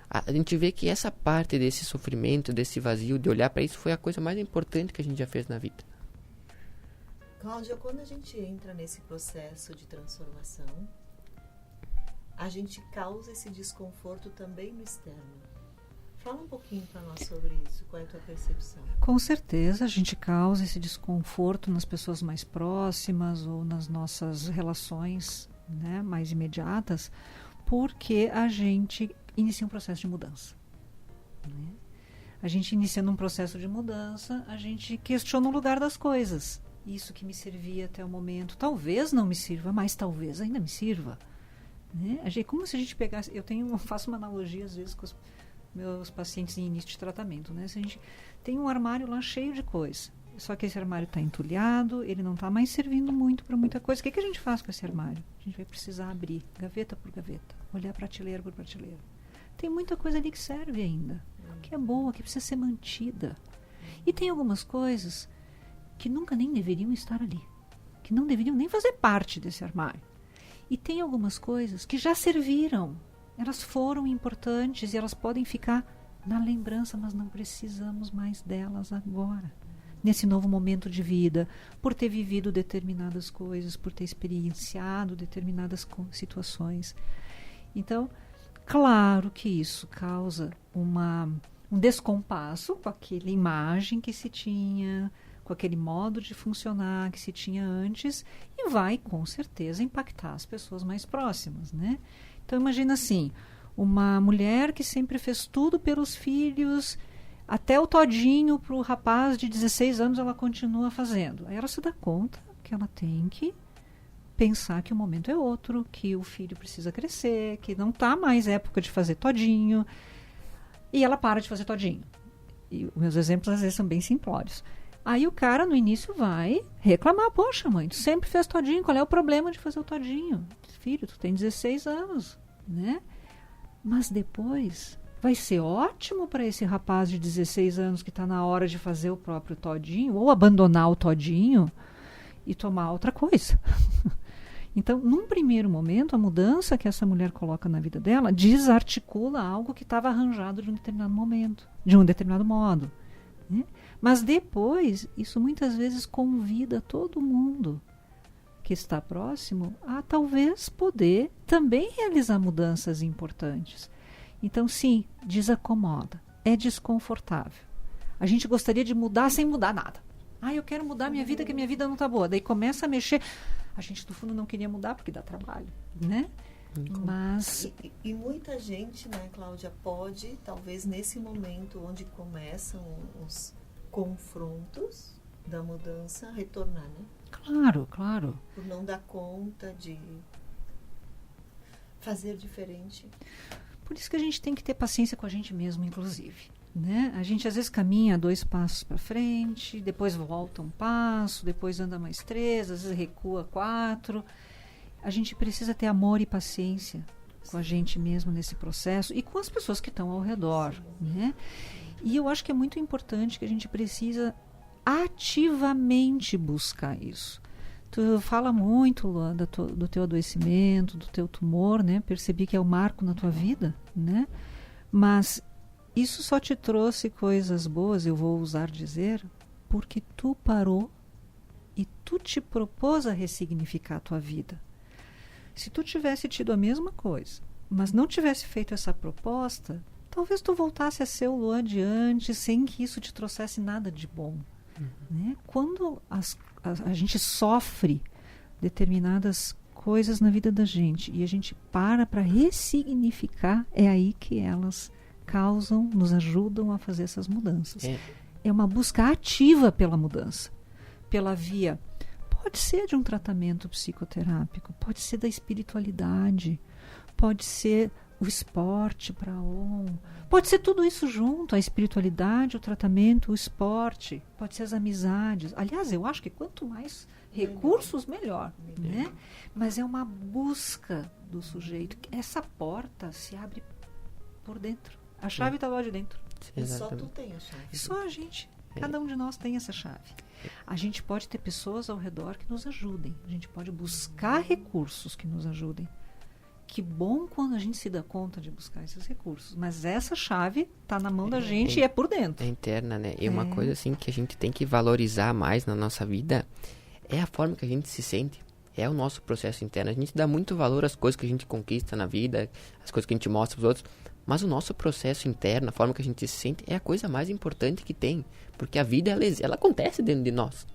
a gente vê que essa parte desse sofrimento, desse vazio, de olhar para isso, foi a coisa mais importante que a gente já fez na vida. Cláudia, quando a gente entra nesse processo de transformação, a gente causa esse desconforto também no externo. Fala um pouquinho para nós sobre isso, qual é a tua percepção? Com certeza, a gente causa esse desconforto nas pessoas mais próximas ou nas nossas relações, né, mais imediatas, porque a gente inicia um processo de mudança, né? A gente iniciando um processo de mudança, a gente questiona o lugar das coisas. Isso que me servia até o momento, talvez não me sirva, mas talvez ainda me sirva, né? Como se a gente pegasse, faço uma analogia às vezes com os meus pacientes em início de tratamento, né? Se a gente tem um armário lá cheio de coisa, só que esse armário está entulhado, ele não está mais servindo muito para muita coisa. O que a gente faz com esse armário? A gente vai precisar abrir gaveta por gaveta, olhar prateleira por prateleira. Tem muita coisa ali que serve ainda, que é boa, que precisa ser mantida. E tem algumas coisas que nunca nem deveriam estar ali, que não deveriam nem fazer parte desse armário. E tem algumas coisas que já serviram, elas foram importantes e elas podem ficar na lembrança, mas não precisamos mais delas agora. Nesse novo momento de vida, por ter vivido determinadas coisas, por ter experienciado determinadas situações. Então, claro que isso causa um descompasso com aquela imagem que se tinha, com aquele modo de funcionar que se tinha antes, e vai, com certeza, impactar as pessoas mais próximas, né? Então, imagina assim, uma mulher que sempre fez tudo pelos filhos, até o todinho para o rapaz de 16 anos ela continua fazendo. Aí ela se dá conta que ela tem que pensar que o momento é outro, que o filho precisa crescer, que não está mais época de fazer todinho, e ela para de fazer todinho. E os meus exemplos às vezes são bem simplórios. Aí o cara no início vai reclamar, poxa mãe, tu sempre fez todinho, qual é o problema de fazer o todinho? Filho, tu tem 16 anos, né? Mas depois vai ser ótimo para esse rapaz de 16 anos que está na hora de fazer o próprio todinho, ou abandonar o todinho e tomar outra coisa. Então, num primeiro momento, a mudança que essa mulher coloca na vida dela desarticula algo que estava arranjado de um determinado momento, de um determinado modo, né? Mas depois, isso muitas vezes convida todo mundo que está próximo a talvez poder também realizar mudanças importantes. Então, sim, desacomoda, é desconfortável. A gente gostaria de mudar sem mudar nada. Eu quero mudar minha vida, que minha vida não está boa. Daí começa a mexer. A gente, no fundo, não queria mudar porque dá trabalho, né? Mas... E muita gente, né, Cláudia, pode, talvez nesse momento onde começam os confrontos da mudança, retornar, né? Claro, claro. Por não dar conta de fazer diferente. Por isso que a gente tem que ter paciência com a gente mesmo, inclusive, né? A gente às vezes caminha 2 passos para frente, depois volta um passo, depois anda mais 3, às vezes recua 4. A gente precisa ter amor e paciência com a gente mesmo nesse processo e com as pessoas que estão ao redor, né? E eu acho que é muito importante que a gente precisa ativamente buscar isso. Tu fala muito, Luan, do teu adoecimento, do teu tumor, né? Percebi que é um marco na tua vida, né? Mas isso só te trouxe coisas boas, eu vou ousar dizer, porque tu parou e tu te propôs a ressignificar a tua vida. Se tu tivesse tido a mesma coisa, mas não tivesse feito essa proposta, talvez tu voltasse a ser o Luan de antes, sem que isso te trouxesse nada de bom. Né? Quando a gente sofre determinadas coisas na vida da gente e a gente para ressignificar, é aí que elas causam, nos ajudam a fazer essas mudanças. É uma busca ativa pela mudança, pela via. Pode ser de um tratamento psicoterápico, pode ser da espiritualidade, pode ser o esporte para pode ser tudo isso junto, a espiritualidade, o tratamento, o esporte, pode ser as amizades. Aliás, eu acho que quanto mais recursos, melhor, né? Mas é uma busca do sujeito. Essa porta se abre por dentro. A chave está lá de dentro. E só tu tem a chave. Só a gente. Cada um de nós tem essa chave. A gente pode ter pessoas ao redor que nos ajudem. A gente pode buscar recursos que nos ajudem. Que bom quando a gente se dá conta de buscar esses recursos. Mas essa chave está na mão da gente e é por dentro. É interna, né? E uma coisa assim que a gente tem que valorizar mais na nossa vida é a forma que a gente se sente. É o nosso processo interno. A gente dá muito valor às coisas que a gente conquista na vida, às coisas que a gente mostra para os outros. Mas o nosso processo interno, a forma que a gente se sente, é a coisa mais importante que tem. Porque a vida, ela acontece dentro de nós.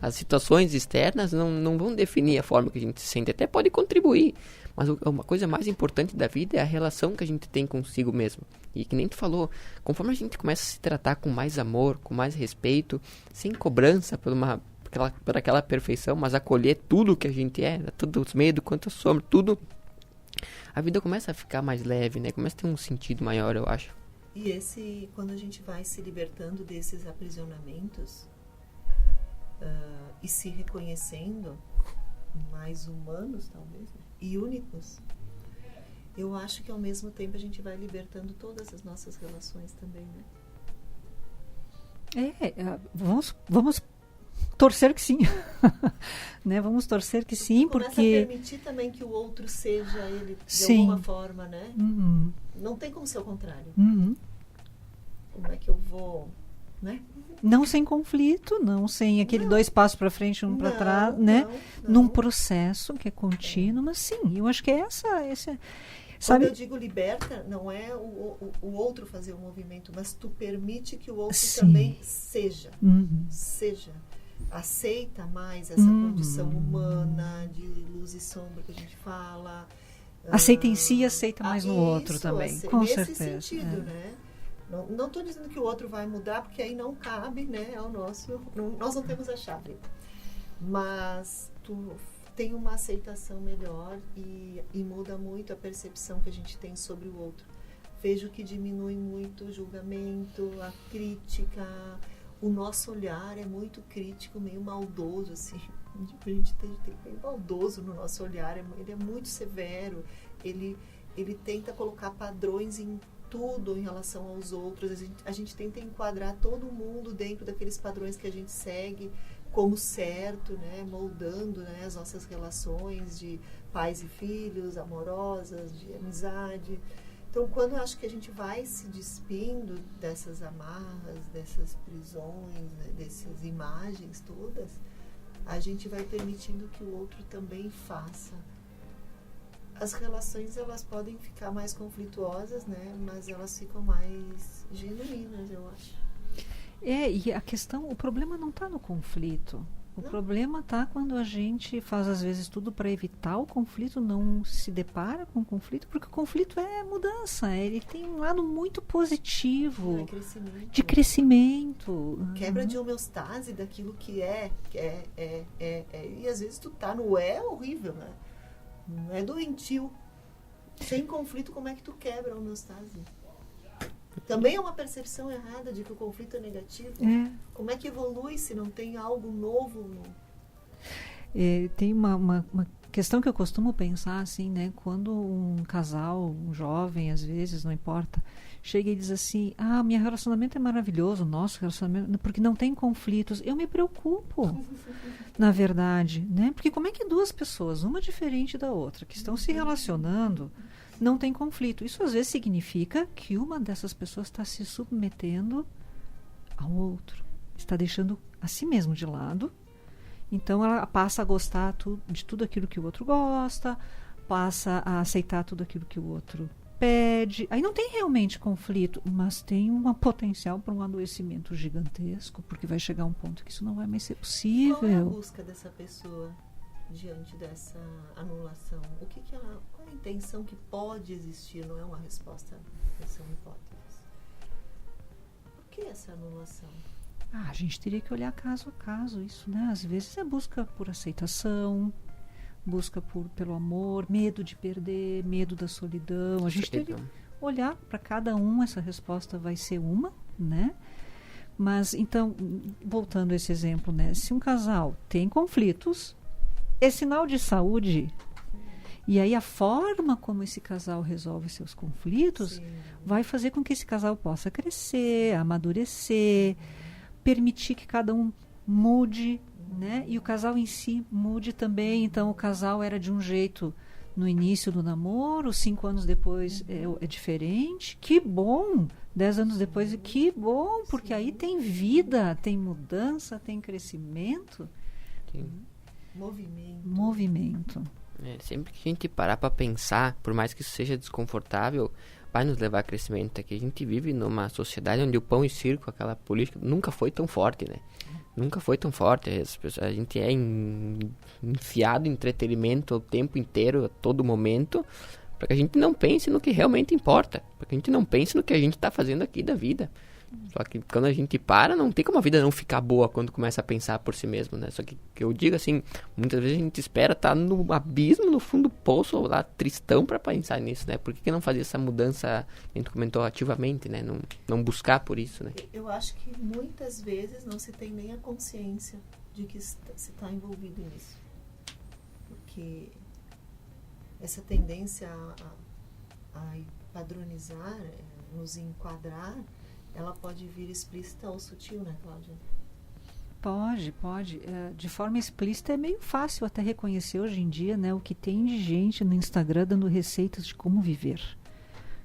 As situações externas não vão definir a forma que a gente se sente. Até pode contribuir. Mas uma coisa mais importante da vida é a relação que a gente tem consigo mesmo. E que nem tu falou, conforme a gente começa a se tratar com mais amor, com mais respeito, sem cobrança por aquela perfeição, mas acolher tudo que a gente é, tanto os medos quanto a sombra, tudo, a vida começa a ficar mais leve, né? Começa a ter um sentido maior, eu acho. E quando a gente vai se libertando desses aprisionamentos e se reconhecendo mais humanos, talvez, né? E únicos, eu acho que ao mesmo tempo a gente vai libertando todas as nossas relações também, né? Vamos torcer que sim. Né? Vamos torcer que sim, começa porque a permitir também que o outro seja ele de sim. alguma forma, né? Uhum. Não tem como ser o contrário. Uhum. Como é que eu vou, né? Não sem conflito, não sem aquele 2 passos para frente, um para trás, né? Não. Num processo que é contínuo, mas sim, eu acho que é essa Quando sabe? eu digo liberta, não é o outro fazer o movimento, mas tu permite que o outro Sim. também seja. Uhum. Seja. Aceita mais essa condição humana de luz e sombra que a gente fala. Aceita em si e aceita mais no outro também, com nesse certeza. sentido, né? Não estou dizendo que o outro vai mudar, porque aí não cabe, né? É o nosso. Nós não temos a chave. Mas tu tem uma aceitação melhor e muda muito a percepção que a gente tem sobre o outro. Vejo que diminui muito o julgamento, a crítica. O nosso olhar é muito crítico, meio maldoso, assim. A gente tem meio maldoso no nosso olhar. Ele é muito severo. Ele tenta colocar padrões em tudo em relação aos outros. A gente tenta enquadrar todo mundo dentro daqueles padrões que a gente segue como certo, né? Moldando, né? As nossas relações de pais e filhos, amorosas, de amizade. Então, quando eu acho que a gente vai se despindo dessas amarras, dessas prisões, né? Dessas imagens todas, a gente vai permitindo que o outro também faça. As relações, elas podem ficar mais conflituosas, né? Mas elas ficam mais genuínas, eu acho. E a questão, o problema não está no conflito. O problema está quando a gente faz, às vezes, tudo para evitar o conflito, não se depara com o conflito, porque o conflito é mudança, ele tem um lado muito positivo, de crescimento. Quebra de homeostase daquilo que é. E às vezes tu tá no horrível, né? Não é doentio. Sem conflito, como é que tu quebra a homeostase? Também é uma percepção errada de que o conflito é negativo. Como é que evolui se não tem algo novo? Tem uma questão que eu costumo pensar assim, né? Quando um casal, um jovem, às vezes, não importa, chega e diz assim: meu relacionamento é maravilhoso, nosso relacionamento, porque não tem conflitos. Eu me preocupo, na verdade, né? Porque como é que duas pessoas, uma diferente da outra, que estão se relacionando, não tem conflito? Isso às vezes significa que uma dessas pessoas está se submetendo ao outro, está deixando a si mesmo de lado. Então ela passa a gostar de tudo aquilo que o outro gosta, passa a aceitar tudo aquilo que o outro pede. Aí não tem realmente conflito, mas tem um potencial para um adoecimento gigantesco, porque vai chegar um ponto que isso não vai mais ser possível. Qual é a busca dessa pessoa diante dessa anulação? Qual é a intenção que pode existir? Não é uma resposta, são hipóteses. Por que essa anulação? A gente teria que olhar caso a caso isso, né? Às vezes é busca por aceitação, busca pelo amor, medo de perder, medo da solidão. A gente teria que olhar para cada um, essa resposta vai ser uma, né? Mas, então, voltando a esse exemplo, né? Se um casal tem conflitos, é sinal de saúde. E aí a forma como esse casal resolve seus conflitos vai fazer com que esse casal possa crescer, amadurecer, permitir que cada um mude, né? E o casal em si mude também. Então o casal era de um jeito no início do namoro, 5 anos depois é diferente. Que bom! 10 anos depois, que bom! Porque aí tem vida, tem mudança, tem crescimento. Movimento. Sempre que a gente parar para pensar, por mais que isso seja desconfortável, vai nos levar a crescimento. É que a gente vive numa sociedade onde o pão e circo, aquela política, nunca foi tão forte, né? Nunca foi tão forte. A gente é enfiado em entretenimento o tempo inteiro, a todo momento, para que a gente não pense no que realmente importa. Para que a gente não pense no que a gente está fazendo aqui da vida. Só que quando a gente para, não tem como a vida não ficar boa quando começa a pensar por si mesmo, né? Só que eu digo assim, muitas vezes a gente espera estar no abismo, no fundo do poço, ou lá tristão para pensar nisso, né? Por que não fazer essa mudança, a gente comentou, ativamente, né? Não buscar por isso, né? Eu acho que muitas vezes não se tem nem a consciência de que se está envolvido nisso. Porque essa tendência a padronizar, nos enquadrar, ela pode vir explícita ou sutil, né, Cláudia? Pode. De forma explícita é meio fácil até reconhecer hoje em dia, né, o que tem de gente no Instagram dando receitas de como viver.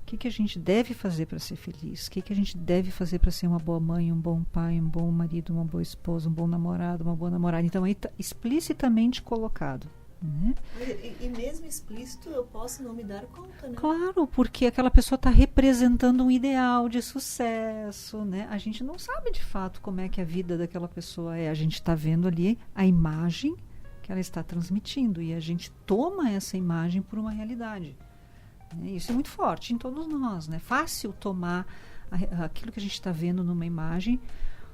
O que a gente deve fazer para ser feliz? O que a gente deve fazer para ser uma boa mãe, um bom pai, um bom marido, uma boa esposa, um bom namorado, uma boa namorada? Então aí está explicitamente colocado. Né? E mesmo explícito eu posso não me dar conta, né? Claro, porque aquela pessoa está representando um ideal de sucesso, né? A gente não sabe de fato como é que a vida daquela pessoa é. A gente está vendo ali a imagem que ela está transmitindo e a gente toma essa imagem por uma realidade. Né? Isso é muito forte em todos nós, né? Fácil tomar aquilo que a gente está vendo numa imagem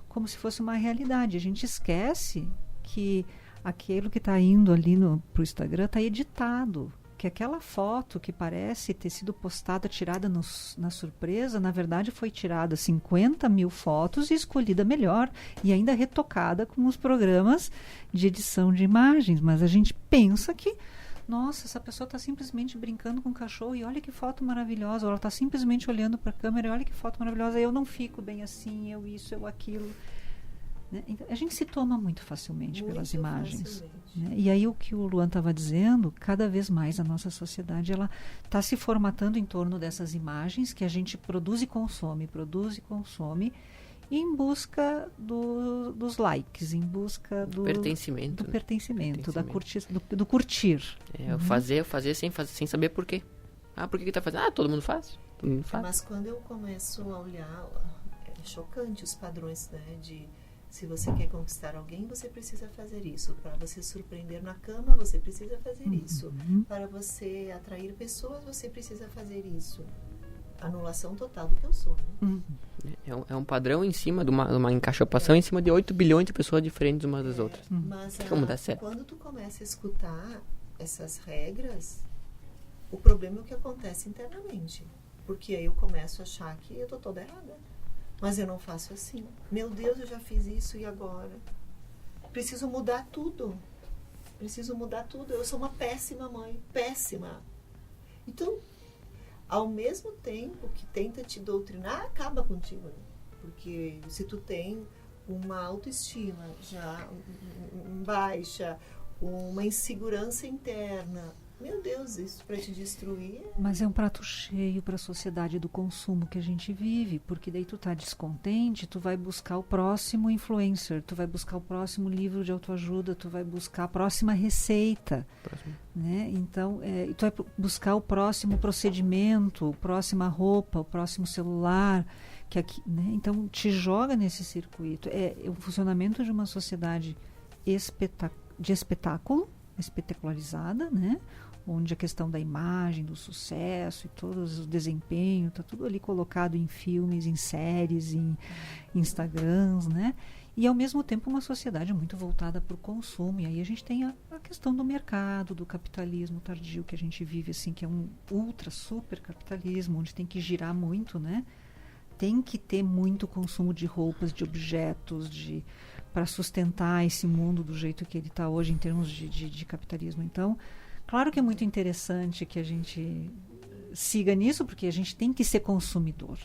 como se fosse uma realidade. A gente esquece que aquilo que está indo ali para o Instagram está editado, que aquela foto que parece ter sido postada, tirada na surpresa, na verdade foi tirada 50 mil fotos e escolhida melhor e ainda retocada com os programas de edição de imagens, mas a gente pensa que, nossa, essa pessoa está simplesmente brincando com o cachorro e olha que foto maravilhosa, ou ela está simplesmente olhando para a câmera e olha que foto maravilhosa, eu não fico bem assim, eu isso, eu aquilo. Então, a gente se toma muito facilmente pelas imagens. Né? E aí o que o Luan estava dizendo, cada vez mais a nossa sociedade ela está se formatando em torno dessas imagens que a gente produz e consome, em busca dos likes, em busca do pertencimento, do curtir. Eu fazer sem saber por quê. Por que está fazendo? Todo mundo faz. Mas quando eu começo a olhar, é chocante os padrões, né, de se você quer conquistar alguém, você precisa fazer isso. Para você surpreender na cama, você precisa fazer isso. Para você atrair pessoas, você precisa fazer isso. Anulação total do que eu sou, né? É um padrão em cima de uma encaixopação em cima de 8 bilhões de pessoas diferentes umas das outras. Mas como dá certo? Quando tu começa a escutar essas regras, o problema é o que acontece internamente. Porque aí eu começo a achar que eu tô toda errada. Mas eu não faço assim. Meu Deus, eu já fiz isso e agora? Preciso mudar tudo. Preciso mudar tudo. Eu sou uma péssima mãe. Péssima. Então, ao mesmo tempo que tenta te doutrinar, acaba contigo. Né? Porque se tu tem uma autoestima já baixa, uma insegurança interna, meu Deus, isso para te destruir... Mas é um prato cheio para a sociedade do consumo que a gente vive, porque daí tu tá descontente, tu vai buscar o próximo influencer, tu vai buscar o próximo livro de autoajuda, tu vai buscar a próxima receita, né? Então, tu vai buscar o próximo procedimento, a próxima roupa, o próximo celular, que aqui, né? Então, te joga nesse circuito. É o funcionamento de uma sociedade de espetáculo, espetacularizada, né? Onde a questão da imagem, do sucesso e todo o desempenho está tudo ali colocado em filmes, em séries, em Instagrams, né? E ao mesmo tempo uma sociedade muito voltada para o consumo. E aí a gente tem a questão do mercado, do capitalismo tardio que a gente vive, assim, que é um ultra, super capitalismo, onde tem que girar muito, né? Tem que ter muito consumo de roupas, de objetos, para sustentar esse mundo do jeito que ele está hoje em termos de capitalismo. Então, claro que é muito interessante que a gente siga nisso, porque a gente tem que ser consumidor.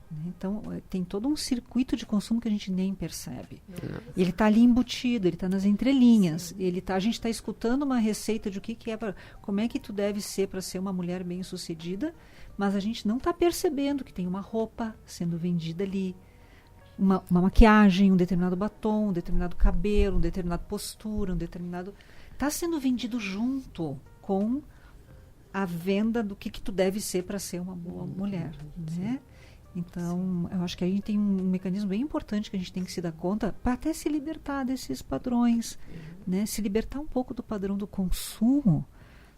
Né? Então, tem todo um circuito de consumo que a gente nem percebe. E ele está ali embutido, ele está nas entrelinhas. A gente está escutando uma receita de como é que tu deve ser para ser uma mulher bem-sucedida, mas a gente não está percebendo que tem uma roupa sendo vendida ali, uma maquiagem, um determinado batom, um determinado cabelo, uma determinada postura, um determinado... Está sendo vendido junto com a venda do que tu deve ser para ser uma boa mulher, né? Então, eu acho que aí tem um mecanismo bem importante que a gente tem que se dar conta para até se libertar desses padrões, né? Se libertar um pouco do padrão do consumo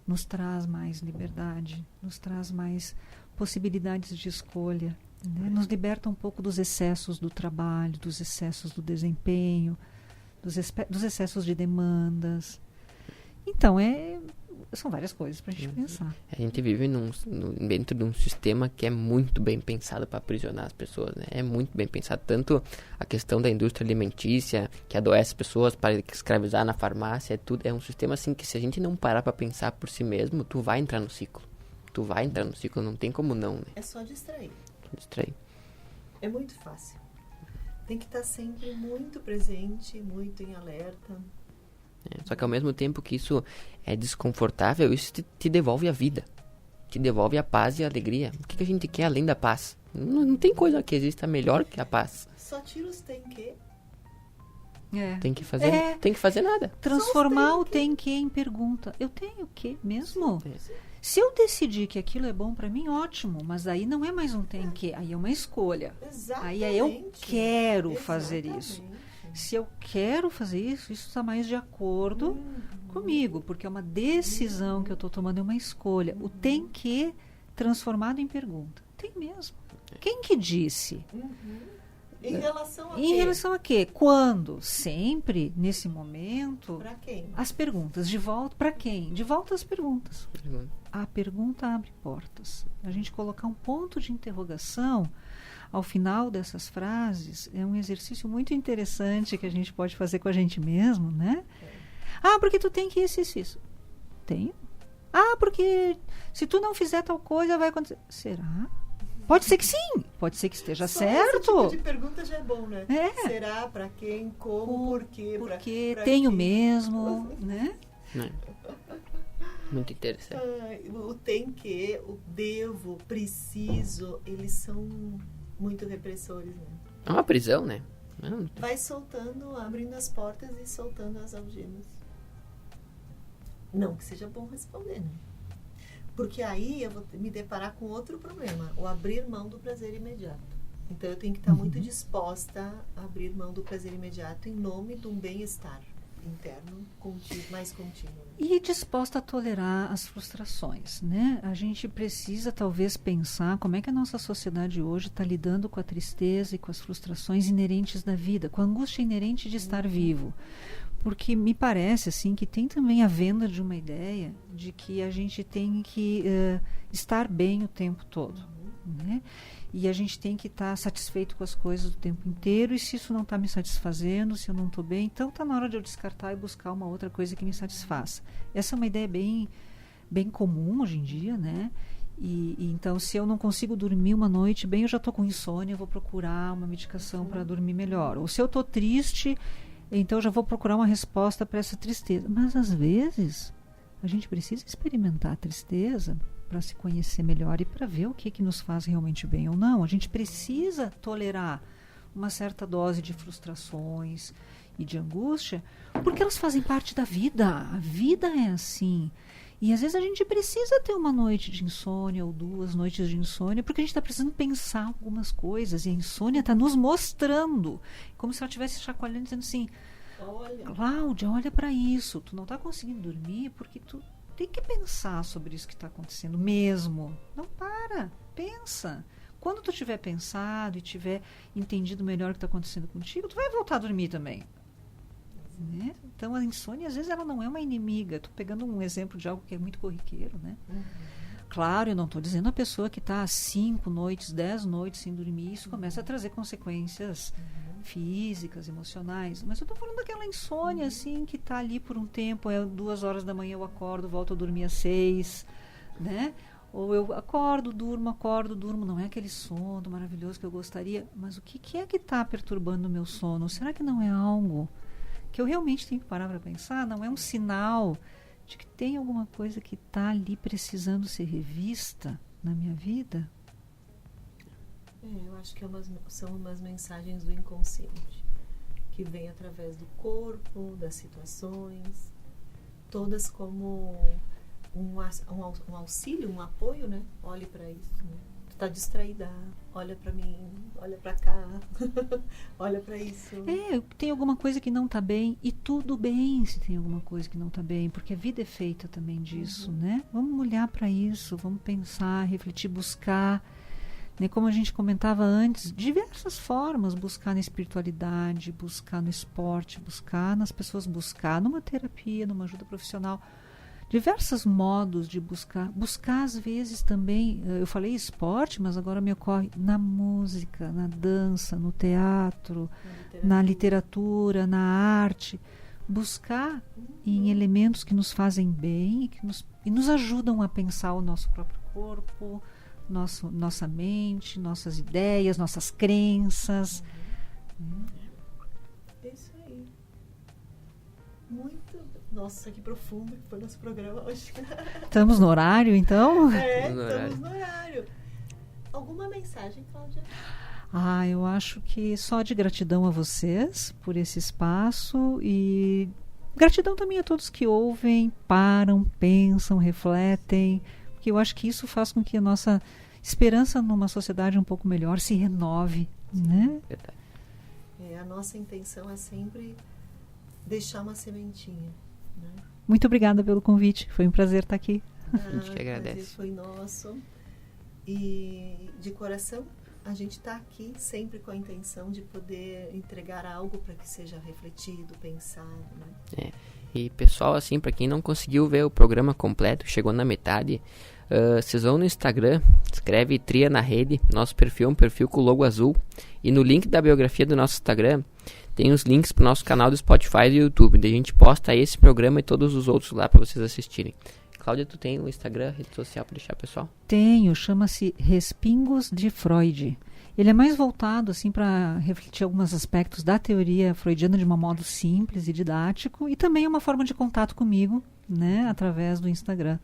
nos traz mais liberdade, nos traz mais possibilidades de escolha, né? Nos liberta um pouco dos excessos do trabalho, dos excessos do desempenho, dos excessos de demandas. Então, são várias coisas para a gente pensar. A gente vive dentro de um sistema que é muito bem pensado para aprisionar as pessoas, né? É muito bem pensado. Tanto a questão da indústria alimentícia, que adoece pessoas para escravizar na farmácia, é um sistema assim que se a gente não parar para pensar por si mesmo, tu vai entrar no ciclo. Não tem como não, né? É só distrair. Distrair. É muito fácil. Tem que estar sempre muito presente, muito em alerta. Só que ao mesmo tempo que isso é desconfortável, isso te devolve a vida. Te devolve a paz e a alegria. O que a gente quer além da paz? Não tem coisa que exista melhor que a paz. Só tira os tem que. Tem que fazer nada. Transformar o tem que em pergunta. Eu tenho o que mesmo? Se eu decidir que aquilo é bom para mim, ótimo. Mas aí não é mais um tem que. Aí é uma escolha. Exatamente. Aí eu quero fazer isso. Se eu quero fazer isso está mais de acordo comigo, porque é uma decisão que eu estou tomando, é uma escolha. O tem que transformado em pergunta. Tem mesmo. Quem que disse? Em relação a quê? Em relação a quê? Quando? Sempre, nesse momento. Para quem? As perguntas. De volta para quem? De volta às perguntas. A pergunta abre portas. A gente colocar um ponto de interrogação ao final dessas frases é um exercício muito interessante que a gente pode fazer com a gente mesmo, né? Porque tu tem que isso. Tenho. Porque se tu não fizer tal coisa vai acontecer. Será? Pode ser que sim. Pode ser que esteja certo. Esse tipo de pergunta já é bom, né? Será? Para quem? Como? Por quê? Porque tenho mesmo, né? Muito interessante. O tem que, o devo, preciso, eles são muito repressores, né? É uma prisão, né? Vai soltando, abrindo as portas e soltando as algemas. Não que seja bom responder, né? Porque aí eu vou me deparar com outro problema, o abrir mão do prazer imediato. Então eu tenho que estar muito disposta a abrir mão do prazer imediato em nome de um bem-estar interno mais contínuo. E disposta a tolerar as frustrações, né? A gente precisa talvez pensar como é que a nossa sociedade hoje está lidando com a tristeza e com as frustrações inerentes da vida, com a angústia inerente de estar vivo. Porque me parece assim que tem também a venda de uma ideia de que a gente tem que estar bem o tempo todo. né? E a gente tem que estar satisfeito com as coisas o tempo inteiro, e se isso não está me satisfazendo, se eu não estou bem, então está na hora de eu descartar e buscar uma outra coisa que me satisfaça. Essa é uma ideia bem comum hoje em dia, né? E então, se eu não consigo dormir uma noite bem, eu já estou com insônia, eu vou procurar uma medicação para dormir melhor. Ou se eu estou triste, então eu já vou procurar uma resposta para essa tristeza. Mas às vezes a gente precisa experimentar a tristeza para se conhecer melhor e para ver o que nos faz realmente bem ou não. A gente precisa tolerar uma certa dose de frustrações e de angústia, porque elas fazem parte da vida. A vida é assim. E às vezes a gente precisa ter uma noite de insônia ou 2 noites de insônia, porque a gente está precisando pensar algumas coisas. E a insônia está nos mostrando, como se ela estivesse chacoalhando, dizendo assim: Cláudia, olha para isso. Tu não está conseguindo dormir porque tu tem que pensar sobre isso que está acontecendo mesmo. Não para, pensa. Quando tu tiver pensado e tiver entendido melhor o que está acontecendo contigo, tu vai voltar a dormir também. Né? Então a insônia às vezes ela não é uma inimiga. Estou pegando um exemplo de algo que é muito corriqueiro, né? Claro, eu não estou dizendo a pessoa que está 5 noites, 10 noites sem dormir, isso começa a trazer consequências físicas, emocionais, mas eu estou falando daquela insônia assim, que está ali por um tempo, 2 horas da manhã eu acordo, volto a dormir às 6, né? Ou eu acordo, durmo, não é aquele sono maravilhoso que eu gostaria, mas o que é que está perturbando o meu sono? Será que não é algo que eu realmente tenho que parar para pensar? Não é um sinal de que tem alguma coisa que está ali precisando ser revista na minha vida? Eu acho que são umas mensagens do inconsciente que vêm através do corpo, das situações, todas como um auxílio, um apoio, né? Olhe para isso, né? Tu tá distraída, olha para mim, olha para cá, olha para isso. Tem alguma coisa que não está bem, e tudo bem se tem alguma coisa que não está bem, porque a vida é feita também disso, né? Vamos olhar para isso, vamos pensar, refletir, buscar, né? Como a gente comentava antes, diversas formas, buscar na espiritualidade, buscar no esporte, buscar nas pessoas, buscar numa terapia, numa ajuda profissional. Diversos modos de buscar às vezes também, eu falei esporte, mas agora me ocorre na música, na dança, no teatro, na literatura, na arte, buscar em elementos que nos fazem bem e nos ajudam a pensar o nosso próprio corpo, nossa mente, nossas ideias, nossas crenças. É isso aí. Muito. Nossa, que profundo que foi nosso programa hoje. Estamos no horário, então? Estamos no horário. Alguma mensagem, Cláudia? Eu acho que só de gratidão a vocês por esse espaço, e gratidão também a todos que ouvem, param, pensam, refletem, porque eu acho que isso faz com que a nossa esperança numa sociedade um pouco melhor se renove, né? A nossa intenção é sempre deixar uma sementinha, né? Muito obrigada pelo convite, foi um prazer estar aqui. A gente que agradece. O prazer foi nosso. E de coração, a gente está aqui sempre com a intenção de poder entregar algo para que seja refletido, pensado, né? E pessoal, assim, para quem não conseguiu ver o programa completo, chegou na metade, vocês vão no Instagram, escreve Tria na Rede, nosso perfil é um perfil com o logo azul, e no link da biografia do nosso Instagram tem os links pro nosso canal do Spotify e do YouTube, onde a gente posta esse programa e todos os outros lá para vocês assistirem. Cláudia, tu tem o Instagram, rede social para deixar, pessoal? Tenho, chama-se Respingos de Freud. Ele é mais voltado assim para refletir alguns aspectos da teoria freudiana de um modo simples e didático, e também é uma forma de contato comigo, né, através do Instagram.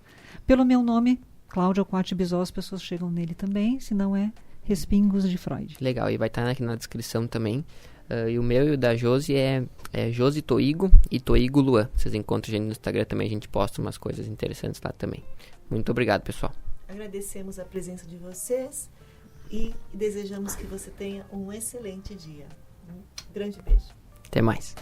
Pelo meu nome, Cláudia Quati Bisol, as pessoas chegam nele também, se não é Respingos de Freud. Legal, e vai estar aqui na descrição também. E o meu e o da Josi é Josi Toigo e Toigo Luan. Vocês encontram a gente no Instagram também, a gente posta umas coisas interessantes lá também. Muito obrigado, pessoal. Agradecemos a presença de vocês e desejamos que você tenha um excelente dia. Um grande beijo. Até mais.